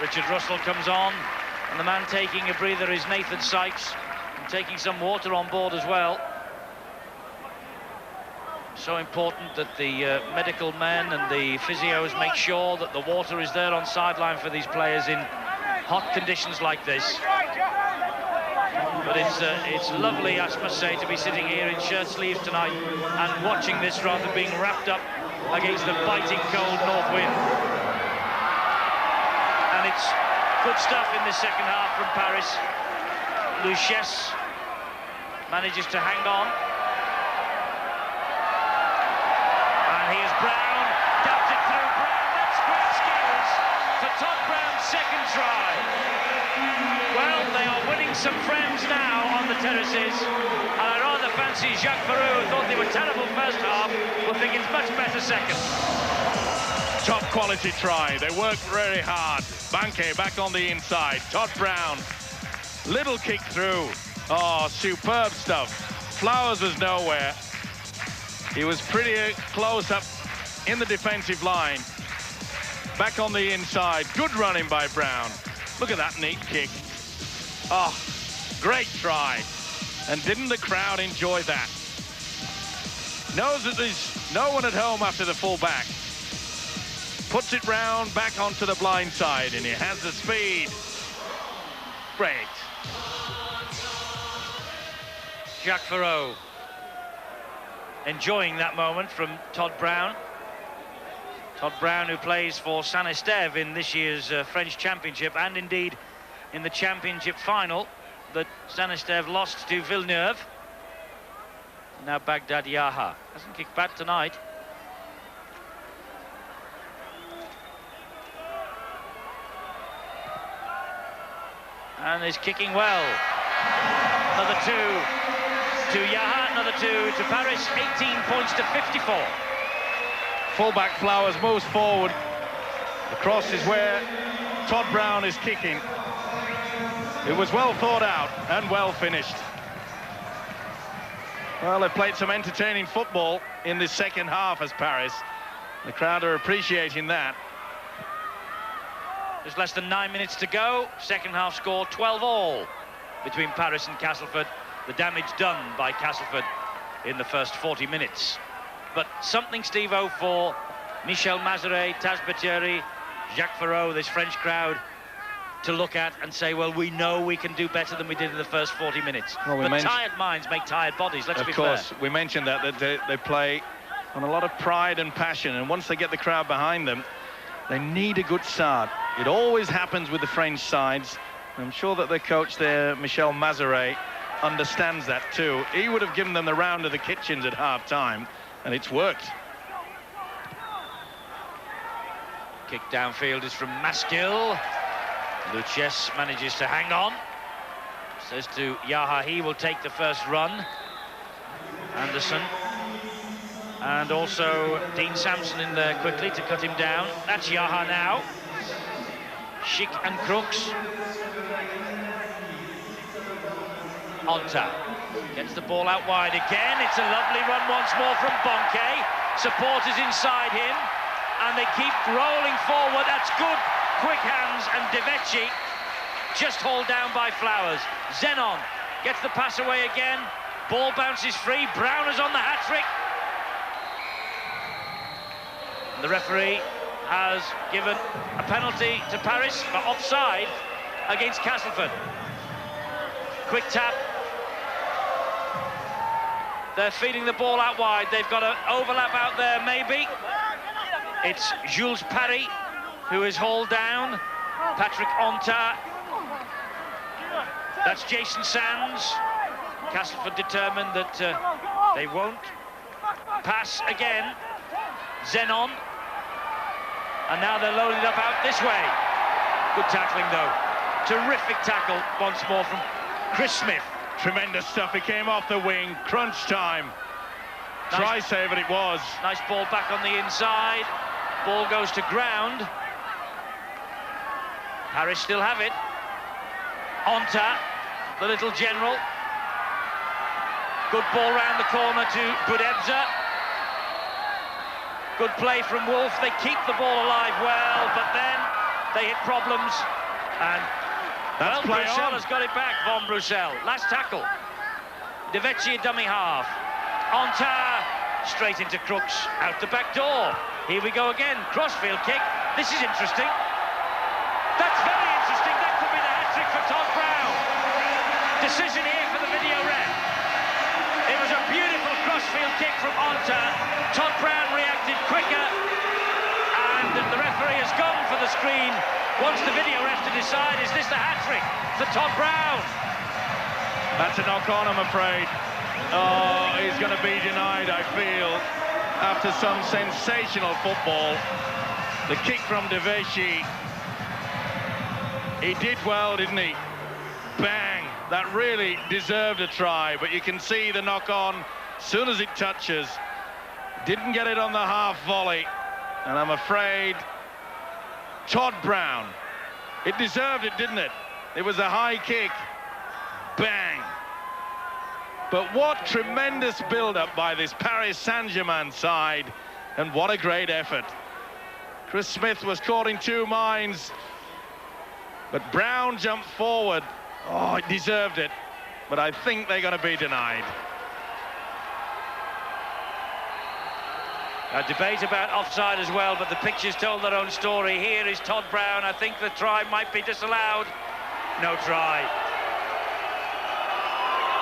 Speaker 1: Richard Russell comes on, and the man taking a breather is Nathan Sykes, and taking some water on board as well. So important that the medical men and the physios make sure that the water is there on sideline for these players in hot conditions like this. But it's lovely, I must say, to be sitting here in shirt sleeves tonight and watching this rather than being wrapped up against the biting cold north wind. And it's good stuff in this second half from Paris. Luchesse manages to hang on. And here's Brown, dabs it through. Brown, that's great skills for Todd Brown's second try. Well, they are winning some friends now on the terraces, and I rather fancy Jacques Perreau, who thought they were terrible first half, will think it's much better second.
Speaker 8: Top quality try. They worked very hard. Banke back on the inside. Todd Brown, little kick through. Oh, superb stuff. Flowers was nowhere. He was pretty close up in the defensive line. Back on the inside. Good running by Brown. Look at that neat kick. Oh, great try. And didn't the crowd enjoy that? Knows that there's no one at home after the full back. Puts it round, back onto the blind side, and he has the speed. Great.
Speaker 1: Jacques Perreau enjoying that moment from Todd Brown. Todd Brown, who plays for Saint-Estève in this year's French Championship, and indeed in the Championship final that Saint-Estève lost to Villeneuve. Now Baghdad Yaha hasn't kicked bad tonight. And is kicking well. Another two to Yaha, another two to Paris. 18 points to 54.
Speaker 8: Fullback Flowers moves forward. The cross is where Todd Brown is kicking. It was well thought out and well finished. Well, they've played some entertaining football in this second half as Paris. The crowd are appreciating that.
Speaker 1: There's less than 9 minutes to go. Second half score 12-all between Paris and Castleford. The damage done by Castleford in the first 40 minutes. But something, Steve-O, for Michel Mazeret, Taz Bethiery, Jacques Ferraud, this French crowd, to look at and say, well, we know we can do better than we did in the first 40 minutes.
Speaker 8: Well,
Speaker 1: but tired minds make tired bodies, let's be fair.
Speaker 8: Of course, we mentioned that they play on a lot of pride and passion, and once they get the crowd behind them, they need a good start. It always happens with the French sides. I'm sure that their coach there, Michel Mazeret, understands that too. He would have given them the round of the kitchens at half-time, and it's worked.
Speaker 1: Kick downfield is from Maskill. Luches manages to hang on. Says to Yaha he will take the first run. Anderson. And also Dean Sampson in there quickly to cut him down. That's Yaha now. Schick and Crooks. Onta gets the ball out wide again. It's a lovely run once more from Bonke. Supporters inside him, and they keep rolling forward. That's good, quick hands, and Devechi just hauled down by Flowers. Zenon gets the pass away again. Ball bounces free. Brown is on the hat-trick. The referee has given a penalty to Paris for offside against Castleford. Quick tap. They're feeding the ball out wide. They've got an overlap out there, maybe. It's Jules Parry who is hauled down. Patrick Onta. That's Jason Sands. Castleford determined that they won't pass again. Zenon. And now they're loading up out this way. Good tackling, though. Terrific tackle once more from Chris Smith.
Speaker 8: Tremendous stuff. He came off the wing. Crunch time. Try save it was.
Speaker 1: Nice ball back on the inside. Ball goes to ground. Paris still have it. Onta, the little general. Good ball round the corner to Budebza. Good play from Wolf. They keep the ball alive well, but then they hit problems. And
Speaker 8: that's
Speaker 1: well, Bruxelles has got it back, Von Bruxelles. Last tackle. Devechi, dummy half. Onta, straight into Crooks, out the back door. Here we go again, crossfield kick. This is interesting. That's very interesting. That could be the hat-trick for Todd Brown. Decision here for the video ref. It was a beautiful crossfield kick from Onta. Todd Brown reacted quicker, and the referee has gone for the screen. Wants the video ref to decide, is this the hat-trick for Todd Brown?
Speaker 8: That's a knock-on, I'm afraid. Oh, he's going to be denied, I feel, after some sensational football. The kick from Devechi. He did well, didn't he? Bang! That really deserved a try, but you can see the knock-on as soon as it touches. Didn't get it on the half volley, and I'm afraid Todd Brown, it deserved it, didn't it? It was a high kick. Bang! But what tremendous build-up by this Paris Saint-Germain side, and what a great effort. Chris Smith was caught in two minds, but Brown jumped forward. Oh, it deserved it, but I think they're going to be denied.
Speaker 1: A debate about offside as well, but the pictures told their own story. Here is Todd Brown. I think the try might be disallowed. No try.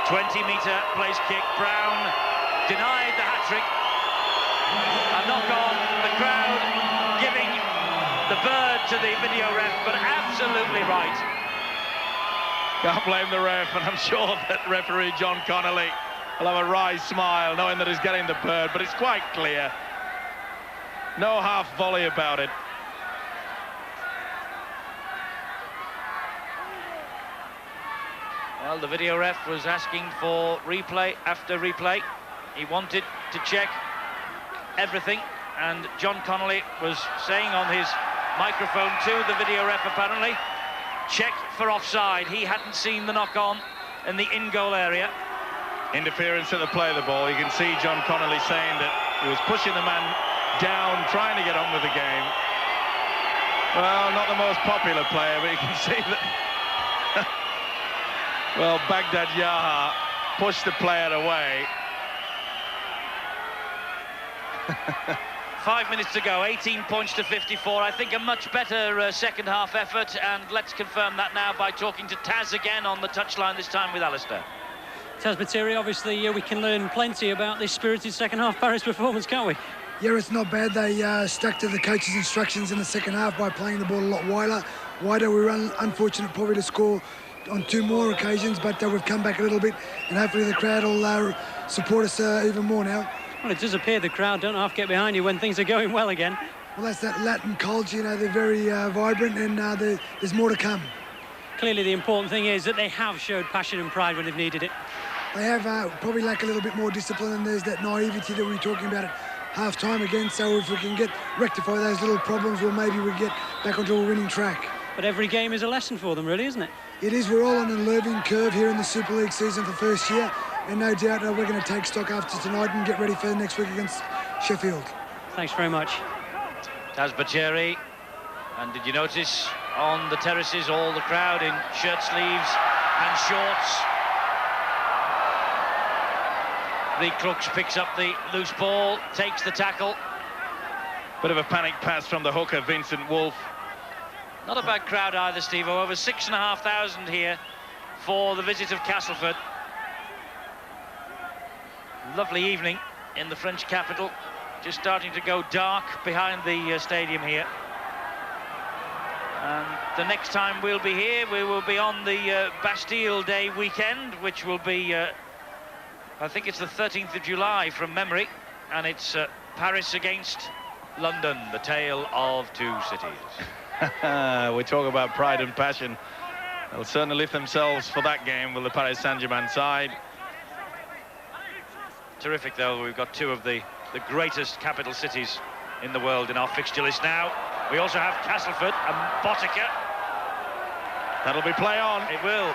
Speaker 1: 20-metre place kick. Brown denied the hat-trick. A knock-on. The crowd giving the bird to the video ref, but absolutely right.
Speaker 8: Can't blame the ref, and I'm sure that referee John Connolly will have a wry smile knowing that he's getting the bird, but it's quite clear. No half volley about it.
Speaker 1: Well, the video ref was asking for replay after replay. He wanted to check everything, and John Connolly was saying on his microphone to the video ref, apparently, check for offside. He hadn't seen the knock-on in the in-goal area.
Speaker 8: Interference at the play of the ball. You can see John Connolly saying that he was pushing the man down, trying to get on with the game. Well, not the most popular player, but you can see that. Well, Baghdad Yaha pushed the player away.
Speaker 1: 5 minutes to go, 18 points to 54. I think a much better second half effort, and let's confirm that now by talking to Taz again on the touchline, this time with Alistair.
Speaker 10: Taz Batiri, obviously we can learn plenty about this spirited second half Paris performance, can't we?
Speaker 7: Yeah, it's not bad. They stuck to the coach's instructions in the second half by playing the ball a lot wider. We were unfortunate probably to score on 2 more occasions, but we've come back a little bit, and hopefully the crowd will support us even more now.
Speaker 10: Well, it does appear the crowd don't half get behind you when things are going well again.
Speaker 7: Well, that's that Latin culture, you know, they're very vibrant, and there's more to come.
Speaker 10: Clearly the important thing is that they have showed passion and pride when they've needed it.
Speaker 7: They have probably lack a little bit more discipline, and there's that naivety that we were talking about at half-time again, so if we can rectify those little problems, well, maybe we get back onto a winning track.
Speaker 10: But every game is a lesson for them, really, isn't it?
Speaker 7: It is. We're all on a learning curve here in the Super League season for first year, and no doubt we're going to take stock after tonight and get ready for next week against Sheffield.
Speaker 10: Thanks very much.
Speaker 1: Taz Batiri, and did you notice on the terraces all the crowd in shirt sleeves and shorts? Lee Crooks picks up the loose ball, takes the tackle.
Speaker 8: Bit of a panic pass from the hooker, Vincent Wolfe.
Speaker 1: Not a bad crowd either, Steve. Over 6,500 here for the visit of Castleford. Lovely evening in the French capital. Just starting to go dark behind the stadium here. And the next time we'll be here, we will be on the Bastille Day weekend, which will be, I think it's the 13th of July from memory. And it's Paris against London, the tale of 2 cities.
Speaker 8: We talk about pride and passion. They'll certainly lift themselves for that game with the Paris Saint-Germain side.
Speaker 1: Terrific, though. We've got 2 of the greatest capital cities in the world in our fixture list now. We also have Castleford and Botica.
Speaker 8: That'll be play on.
Speaker 1: It will.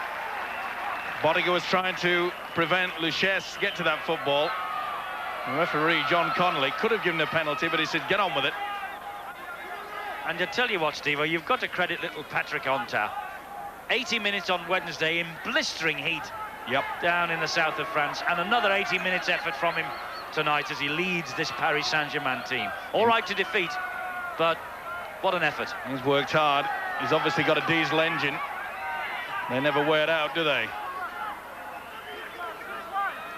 Speaker 8: Botica was trying to prevent Luchesse get to that football. The referee, John Connolly, could have given a penalty, but he said, get on with it.
Speaker 1: And to tell you what, Steve, you've got to credit little Patrick Onta. 80 minutes on Wednesday in blistering heat.
Speaker 8: Yep.
Speaker 1: Down in the south of France, and another 80 minutes effort from him tonight as he leads this Paris Saint-Germain team. All right to defeat, but what an effort.
Speaker 8: He's worked hard. He's obviously got a diesel engine. They never wear it out, do they?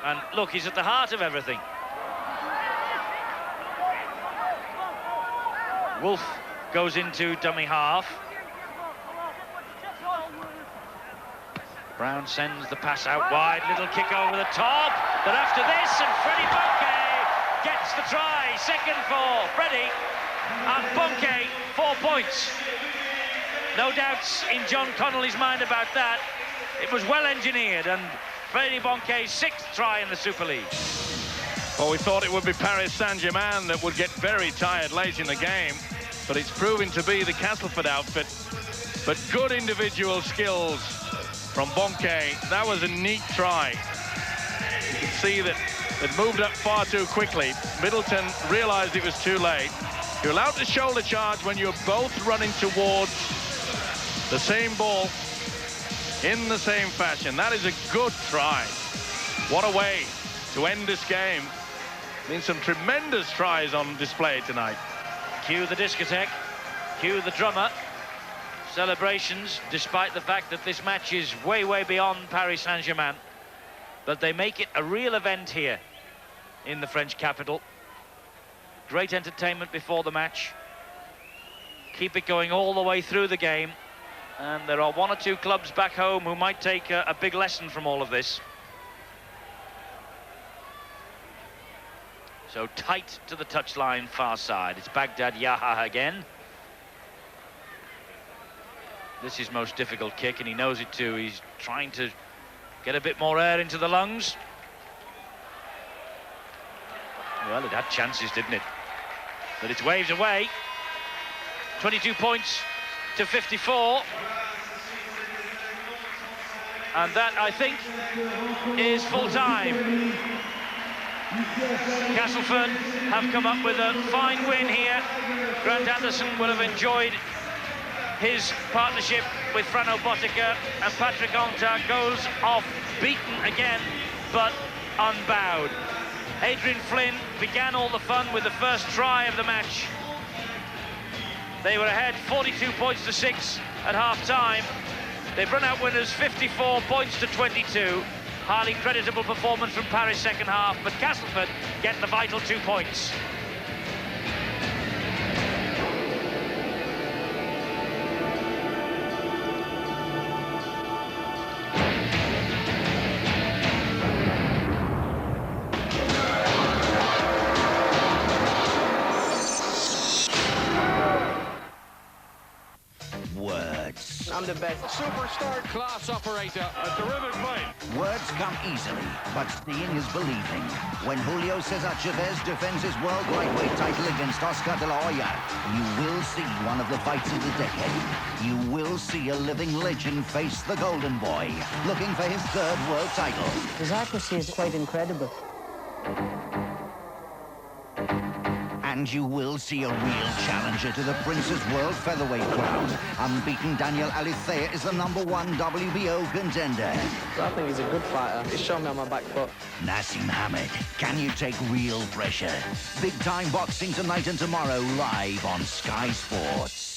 Speaker 1: And look, he's at the heart of everything. Wolf goes into dummy half. Brown sends the pass out wide, little kick over the top. But after this, and Freddie Bonke gets the try. Second for Freddie, and Bonke 4 points. No doubts in John Connolly's mind about that. It was well engineered, and Freddie Bonke's 6th try in the Super League.
Speaker 8: Well, we thought it would be Paris Saint-Germain that would get very tired late in the game, but it's proven to be the Castleford outfit. But good individual skills from Bonke. That was a neat try. You can see that it moved up far too quickly. Middleton realized it was too late. You're allowed to shoulder charge when you're both running towards the same ball in the same fashion. That is a good try. What a way to end this game. Been some tremendous tries on display tonight.
Speaker 1: Cue the discotheque, cue the drummer. Celebrations, despite the fact that this match is way, way beyond Paris Saint-Germain. But they make it a real event here in the French capital. Great entertainment before the match. Keep it going all the way through the game. And there are 1 or 2 clubs back home who might take a big lesson from all of this. So tight to the touchline, far side. It's Baghdad Yaha again. This is most difficult kick, and he knows it too. He's trying to get a bit more air into the lungs. Well, it had chances, didn't it? But it's waves away. 22 points to 54. And that, I think, is full time. Castleford have come up with a fine win here. Grant Anderson will have enjoyed his partnership with Frano Botica, and Patrick Onta goes off beaten again, but unbowed. Adrian Flynn began all the fun with the first try of the match. They were ahead 42 points to 6 at half-time. They've run out winners 54 points to 22. Highly creditable performance from Paris second half, but Castleford get the vital 2 points.
Speaker 13: I'm the best.
Speaker 8: Superstar class operator. A terrific fight.
Speaker 14: Words come easily, but seeing is believing. When Julio Cesar Chavez defends his world lightweight title against Oscar De La Hoya, you will see one of the fights of the decade. You will see a living legend face the Golden Boy, looking for his 3rd world title.
Speaker 13: His accuracy is quite incredible.
Speaker 14: And you will see a real challenger to the Prince's World Featherweight crown. Unbeaten Daniel Alithea is the #1 WBO contender.
Speaker 13: I think he's a good fighter. He's shown me on my back foot.
Speaker 14: Nassim Hamed, can you take real pressure? Big time boxing tonight and tomorrow, live on Sky Sports.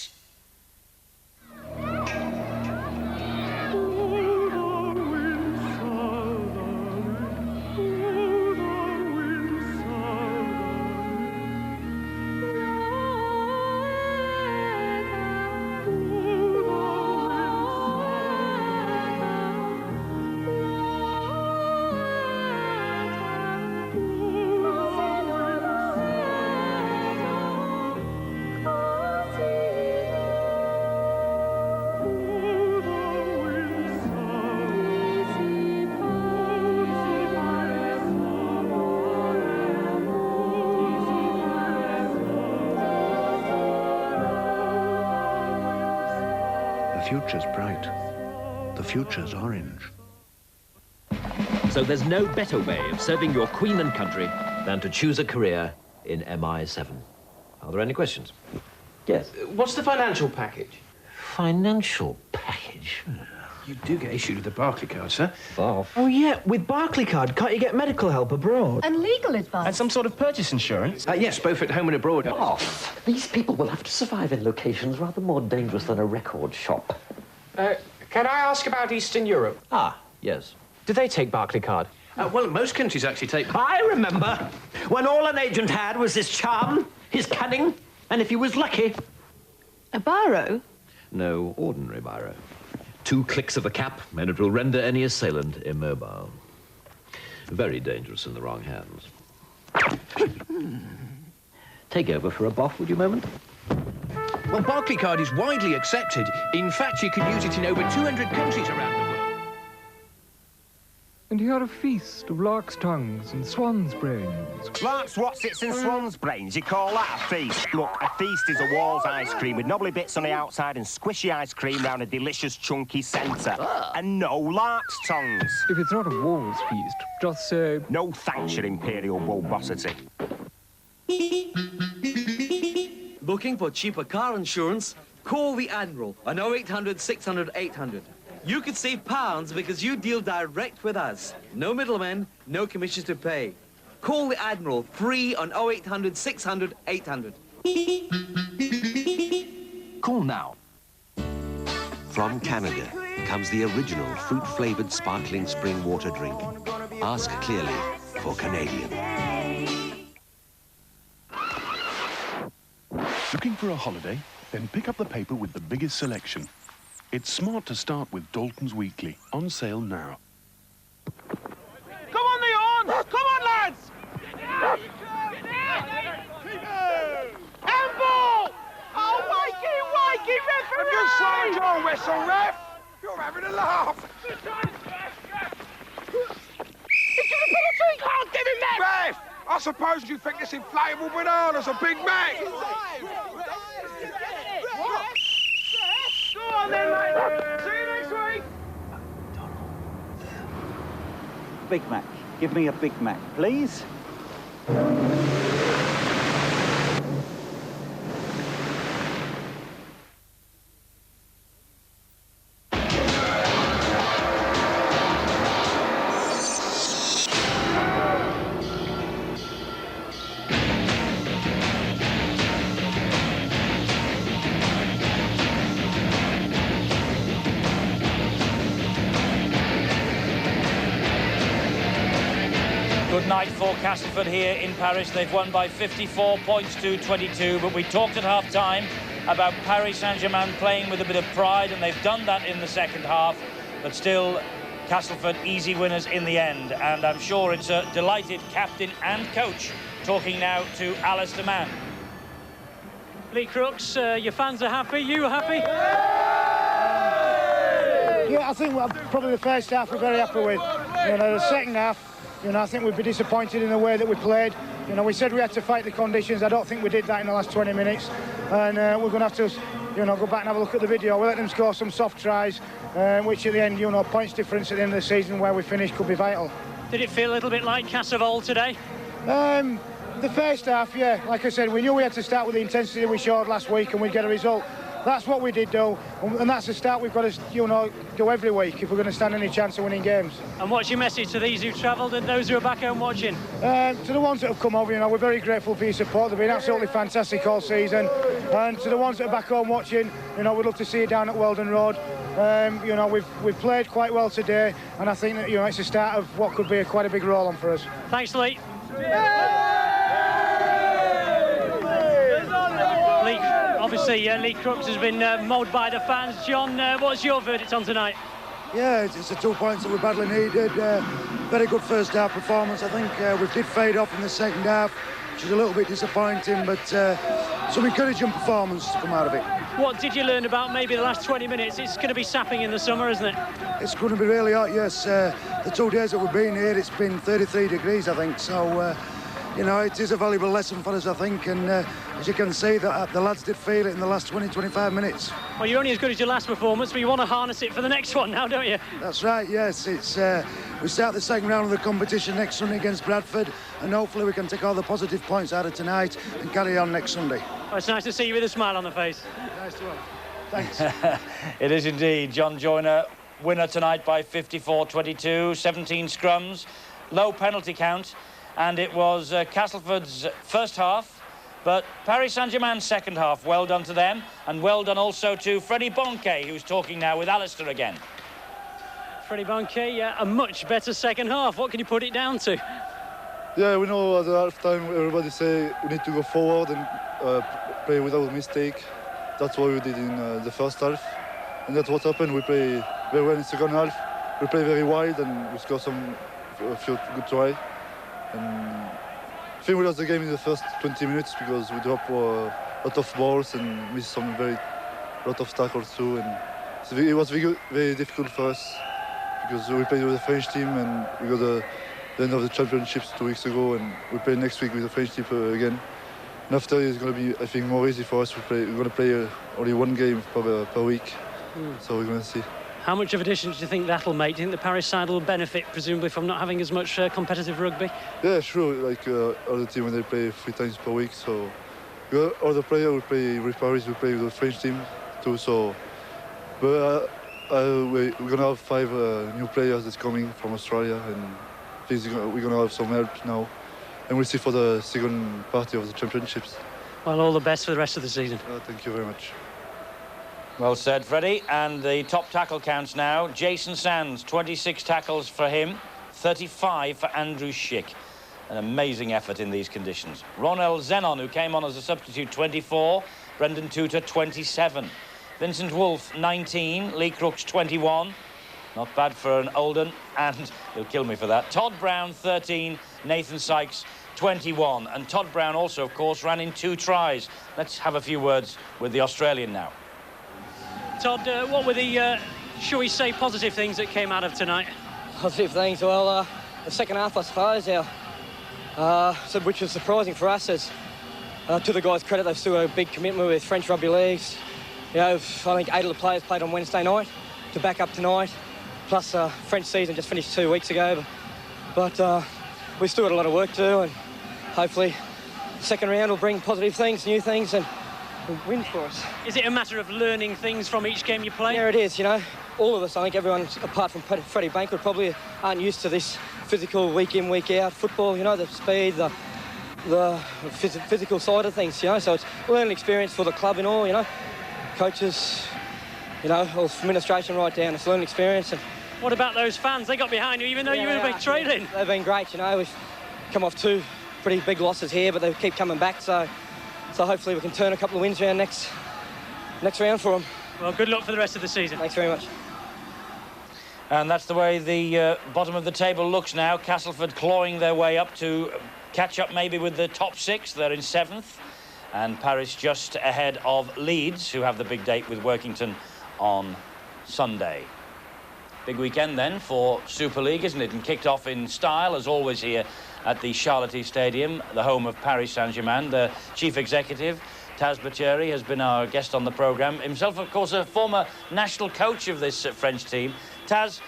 Speaker 15: The future's bright. The future's orange.
Speaker 16: So there's no better way of serving your queen and country than to choose a career in MI7. Are there any questions? Yes.
Speaker 17: What's the financial package?
Speaker 16: Financial package?
Speaker 17: You do get issued with a Barclaycard, sir.
Speaker 16: Off.
Speaker 17: Oh, yeah, with Barclaycard, can't you get medical help abroad?
Speaker 18: And legal advice.
Speaker 17: And some sort of purchase insurance? Yes, both at home and abroad.
Speaker 16: Off. These people will have to survive in locations rather more dangerous than a record shop.
Speaker 17: Can I ask about Eastern Europe?
Speaker 16: Ah, yes.
Speaker 17: Do they take Barclaycard? Well, most countries actually take... I remember when all an agent had was his charm, his cunning, and if he was lucky...
Speaker 18: A biro?
Speaker 16: No ordinary biro. 2 clicks of a cap, and it will render any assailant immobile. Very dangerous in the wrong hands. Take over for a boff, would you, moment?
Speaker 17: Well, Barclaycard is widely accepted. In fact, you can use it in over 200 countries around the world.
Speaker 19: And here a feast of lark's tongues and swan's brains.
Speaker 20: Lark's whatsits and swan's brains, you call that a feast? Look, a feast is a Walls ice cream with knobbly bits on the outside and squishy ice cream round a delicious chunky centre. And no lark's tongues.
Speaker 19: If it's not a Walls feast, just say...
Speaker 20: No thanks, your imperial bulbosity.
Speaker 21: Looking for cheaper car insurance? Call the Admiral on 0800 600 800. You could save pounds because you deal direct with us. No middlemen, no commissions to pay. Call the Admiral free on 0800 600 800.
Speaker 22: Call now. From Canada comes the original fruit-flavoured sparkling spring water drink. Ask clearly for Canadian.
Speaker 15: Looking for a holiday? Then pick up the paper with the biggest selection. It's smart to start with Dalton's Weekly, on sale now.
Speaker 9: Come on, Leon! Come on, lads! Handball! Oh, wakey, referee! Have you swallowed your whistle, ref? You're having a laugh. He's given a penalty! You can't give him that! Ref! I suppose you think this inflatable banana's a Big Mac? Go on then, mate. See you next week.
Speaker 4: Big Mac. Give me a Big Mac, please.
Speaker 1: Good night for Castleford here in Paris. They've won by 54 points to 22, but we talked at half-time about Paris Saint-Germain playing with a bit of pride, and they've done that in the second half, but still Castleford easy winners in the end. And I'm sure it's a delighted captain and coach talking now to Alistair Mann.
Speaker 10: Lee Crooks, your fans are happy, you are happy?
Speaker 11: Yeah, I think probably the first half we're very happy with. You know, the second half, you know, I think we'd be disappointed in the way that we played. You know, we said we had to fight the conditions. I don't think we did that in the last 20 minutes. And we're going to have to, you know, go back and have a look at the video. We let them score some soft tries, which at the end, you know, points difference at the end of the season where we finish could be vital.
Speaker 10: Did it feel a little bit like Castleford today?
Speaker 11: The first half, yeah. Like I said, we knew we had to start with the intensity we showed last week and we'd get a result. That's what we did do, and that's the start we've got to, you know, do every week if we're going to stand any chance of winning games.
Speaker 10: And what's your message to these who've travelled and those who are back home watching?
Speaker 11: To the ones that have come over, you know, we're very grateful for your support. They've been absolutely fantastic all season. And to the ones that are back home watching, you know, we'd love to see you down at Weldon Road. You know, we've played quite well today, and I think that, you know, it's the start of what could be quite a big roll-on for us.
Speaker 10: Thanks, Lee. Obviously, Lee Crooks has been mowed by the fans. John, what's your verdict on tonight?
Speaker 7: Yeah, it's the 2 points that we badly needed. Very good first half performance. I think we did fade off in the second half, which is a little bit disappointing, but some encouraging performance to come out of it.
Speaker 10: What did you learn about maybe the last 20 minutes? It's going to be sapping in the summer, isn't it?
Speaker 7: It's going to be really hot, yes. The 2 days that we've been here, it's been 33 degrees, I think, so... you know, it is a valuable lesson for us, I think, and as you can see, that the lads did feel it in the last 20-25 minutes.
Speaker 10: Well, you're only as good as your last performance, but you want to harness it for the next one now, don't you?
Speaker 7: That's right, yes. It's we start the second round of the competition next Sunday against Bradford, and hopefully we can take all the positive points out of tonight and carry on next Sunday.
Speaker 10: Well, it's nice to see you with a smile on the face.
Speaker 7: Nice to have. Thanks.
Speaker 1: It is indeed. John Joyner, winner tonight by 54-22, 17 scrums, low penalty count. And it was Castleford's first half, but Paris Saint-Germain's second half. Well done to them, and well done also to Freddie Bonquet, who's talking now with Alistair again.
Speaker 10: Freddie Bonquet, yeah, a much better second half. What can you put it down to?
Speaker 5: Yeah, we know at the half-time everybody say we need to go forward and play without mistake. That's what we did in the first half, and that's what happened. We play very well in the second half. We play very wide, and we score a few good tries. And I think we lost the game in the first 20 minutes because we dropped a lot of balls and missed some lot of tackles too. And so it was very difficult for us because we played with the French team and we got the end of the championships 2 weeks ago, and we play next week with the French team again. And after it's going to be, I think, more easy for us. We're going to play only one game per week, so we're going to see.
Speaker 10: How much of a difference do you think that'll make? Do you think the Paris side will benefit, presumably, from not having as much competitive rugby?
Speaker 5: Yeah, sure. Like other team when they play 3 times per week. So other players will play with Paris, we play with the French team too. So, but we're gonna have 5 new players that's coming from Australia, and we're gonna have some help now, and we'll see for the second party of the championships.
Speaker 10: Well, all the best for the rest of the season.
Speaker 5: Thank you very much.
Speaker 1: Well said, Freddie. And the top tackle counts now. Jason Sands, 26 tackles for him, 35 for Andrew Schick. An amazing effort in these conditions. Ronel Zenon, who came on as a substitute, 24. Brendan Tutor, 27. Vincent Wolfe, 19. Lee Crooks, 21. Not bad for an Oldham, and he'll kill me for that. Todd Brown, 13. Nathan Sykes, 21. And Todd Brown also, of course, ran in 2 tries. Let's have a few words with the Australian now.
Speaker 10: Todd, what were the, shall we say, positive things that came out of tonight?
Speaker 23: Positive things? Well, the second half, I suppose, which was surprising for us. As to the guys' credit, they've still got a big commitment with French rugby leagues. You know, I think 8 of the players played on Wednesday night to back up tonight. Plus, French season just finished 2 weeks ago. But we've still got a lot of work to do, and hopefully second round will bring positive things, new things, and win for us.
Speaker 10: Is it a matter of learning things from each game you play?
Speaker 23: Yeah, it is, you know. All of us, I think everyone, apart from Freddie Banquet, probably aren't used to this physical week in, week out football, you know, the speed, the physical side of things, you know. So it's a learning experience for the club and all, you know. Coaches, you know, all administration right down, it's a learning experience. And
Speaker 10: what about those fans? They got behind you even though you were trailing.
Speaker 23: Yeah, they've been great, you know. We've come off 2 pretty big losses here, but they keep coming back, so hopefully we can turn a couple of wins around next round for them.
Speaker 10: Well, good luck for the rest of the season.
Speaker 23: Thanks very much.
Speaker 1: And that's the way the bottom of the table looks now. Castleford clawing their way up to catch up maybe with the top 6. They're in 7th. And Paris just ahead of Leeds, who have the big date with Workington on Sunday. Big weekend then for Super League, isn't it? And kicked off in style, as always, here at the Charlotte Stadium, the home of Paris Saint-Germain. The chief executive, Taz Bacheri, has been our guest on the programme. Himself, of course, a former national coach of this French team. Taz,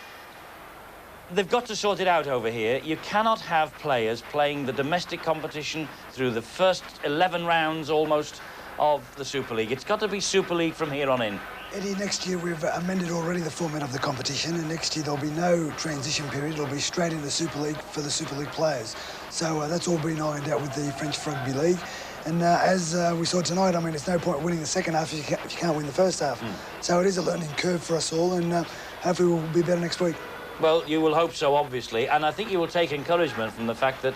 Speaker 1: they've got to sort it out over here. You cannot have players playing the domestic competition through the first 11 rounds almost of the Super League. It's got to be Super League from here on in.
Speaker 7: Eddie, next year we've amended already the format of the competition, and next year there'll be no transition period. It'll be straight into Super League for the Super League players. So that's all been ironed out with the French Rugby League. And as we saw tonight, I mean, it's no point winning the second half if you can't win the first half. So it is a learning curve for us all, and hopefully we'll be better next week.
Speaker 1: Well, you will hope so, obviously, and I think you will take encouragement from the fact that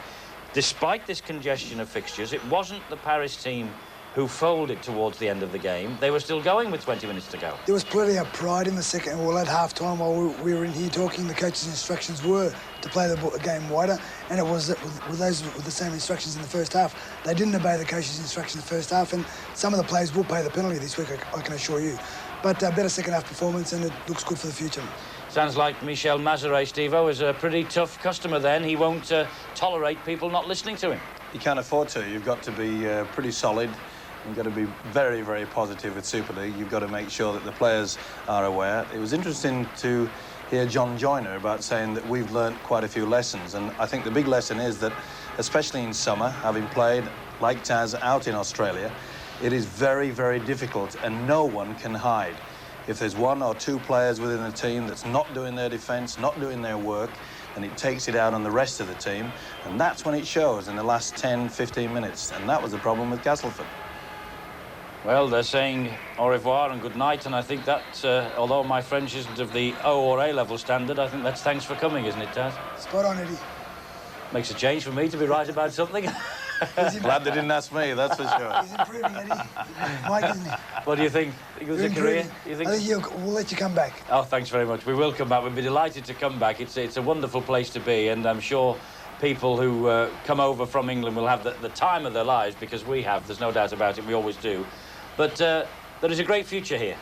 Speaker 1: despite this congestion of fixtures, it wasn't the Paris team who folded towards the end of the game. They were still going with 20 minutes to go.
Speaker 7: There was plenty of pride in the second. Well, at half-time, while we were in here talking, the coach's instructions were to play the game wider, and it was with the same instructions in the first half. They didn't obey the coach's instructions in the first half, and some of the players will pay the penalty this week, I can assure you. But better second-half performance, and it looks good for the future.
Speaker 1: Sounds like Michel Mazaret, Steve-O, is a pretty tough customer then. He won't tolerate people not listening to him.
Speaker 2: You can't afford to. You've got to be pretty solid. You've got to be very, very positive with Super League. You've got to make sure that the players are aware. It was interesting to hear John Joyner about saying that we've learnt quite a few lessons. And I think the big lesson is that, especially in summer, having played, like Taz, out in Australia, it is very, very difficult and no one can hide. If there's 1 or 2 players within a team that's not doing their defence, not doing their work, and it takes it out on the rest of the team, and that's when it shows in the last 10, 15 minutes. And that was the problem with Castleford.
Speaker 1: Well, they're saying au revoir and good night, and I think that, although my French isn't of the O or A level standard, I think that's thanks for coming, isn't it, Taz?
Speaker 7: Spot on, Eddie.
Speaker 1: Makes a change for me to be right about something.
Speaker 2: Glad they didn't ask me, that's for sure.
Speaker 7: He's improving, Eddie. Mike, isn't he?
Speaker 1: What do you think? Think it was a career? You think?
Speaker 7: I think we'll let you come back.
Speaker 1: Oh, thanks very much. We will come back. We'll be delighted to come back. It's a wonderful place to be, and I'm sure people who come over from England will have the time of their lives, because we have. There's no doubt about it. We always do. But there is a great future here.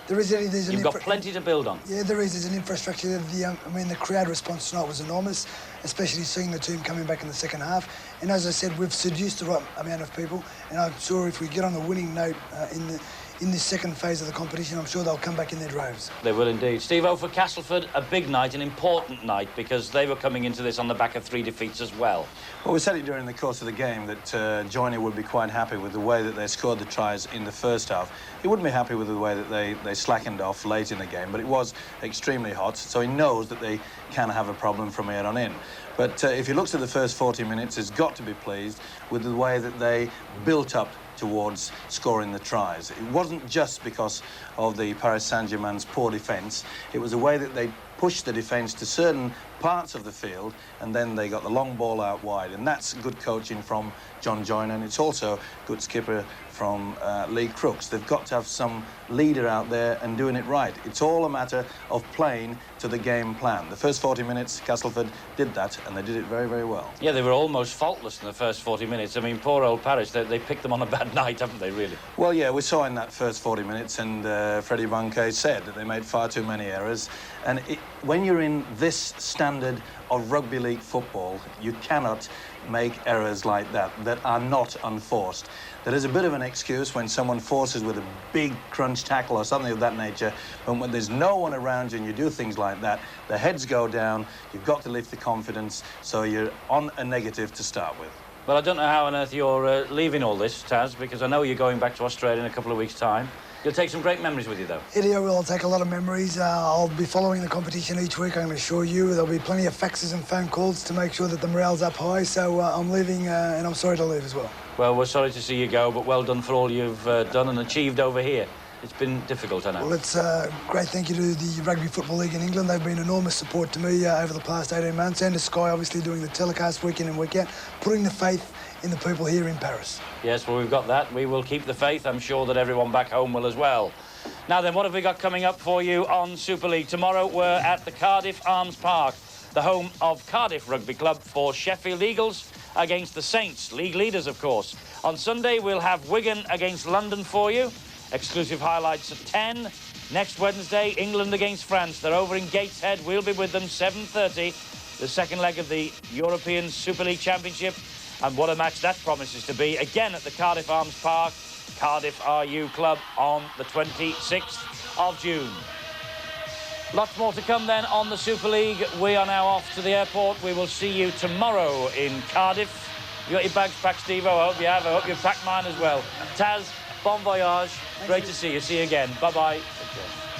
Speaker 7: There is, Eddie.
Speaker 1: You've got plenty to build on.
Speaker 7: Yeah, there is. There's an infrastructure. I mean, the crowd response tonight was enormous, especially seeing the team coming back in the second half. And as I said, we've seduced the right amount of people. And I'm sure if we get on the winning note in this second phase of the competition, I'm sure they'll come back in their droves.
Speaker 1: They will indeed. Steve-O, for Castleford, a big night, an important night, because they were coming into this on the back of 3 defeats as well.
Speaker 2: Well, we said it during the course of the game that Joyner would be quite happy with the way that they scored the tries in the first half. He wouldn't be happy with the way that they slackened off late in the game, but it was extremely hot, so he knows that they can have a problem from here on in. But if he looks at the first 40 minutes, he's got to be pleased with the way that they built up towards scoring the tries. It wasn't just because of the Paris Saint-Germain's poor defence. It was the way that they pushed the defence to certain parts of the field, and then they got the long ball out wide. And that's good coaching from John Joyner, and it's also good skipper from Lee Crooks. They've got to have some leader out there and doing it right. It's all a matter of playing to the game plan. The first 40 minutes, Castleford did that, and they did it very, very well.
Speaker 1: Yeah, they were almost faultless in the first 40 minutes. I mean, poor old Paris, they picked them on a bad night, haven't they, really?
Speaker 2: Well, yeah, we saw in that first 40 minutes, and Freddie Banquet said that they made far too many errors, and when you're in this standard of rugby league football, you cannot make errors like that are not unforced. There is a bit of an excuse when someone forces with a big crunch tackle or something of that nature, but when there's no one around you and you do things like that, the heads go down, you've got to lift the confidence, so you're on a negative to start with.
Speaker 1: Well, I don't know how on earth you're leaving all this, Taz, because I know you're going back to Australia in a couple of weeks' time. You'll take some great memories with you, though.
Speaker 7: I will take a lot of memories. I'll be following the competition each week, I can assure you. There'll be plenty of faxes and phone calls to make sure that the morale's up high, so I'm leaving, and I'm sorry to leave as well.
Speaker 1: Well, we're sorry to see you go, but well done for all you've done and achieved over here. It's been difficult, I know.
Speaker 7: Well, it's a great thank you to the Rugby Football League in England. They've been enormous support to me over the past 18 months, and to Sky, obviously, doing the telecast week in and week out, putting the faith in the people here in Paris.
Speaker 1: Yes, well, we've got that. We will keep the faith. I'm sure that everyone back home will as well. Now then, what have we got coming up for you on Super League? Tomorrow, we're at the Cardiff Arms Park, the home of Cardiff Rugby Club for Sheffield Eagles against the Saints, league leaders, of course. On Sunday, we'll have Wigan against London for you. Exclusive highlights at 10. Next Wednesday, England against France. They're over in Gateshead. We'll be with them 7:30. The second leg of the European Super League Championship. And what a match that promises to be. Again at the Cardiff Arms Park, Cardiff RU Club on the 26th of June. Lots more to come then on the Super League. We are now off to the airport. We will see you tomorrow in Cardiff. You got your bags packed, Steve? I hope you have. I hope you've packed mine as well. Taz, bon voyage. Great to see you. See you again. Bye-bye. Take care.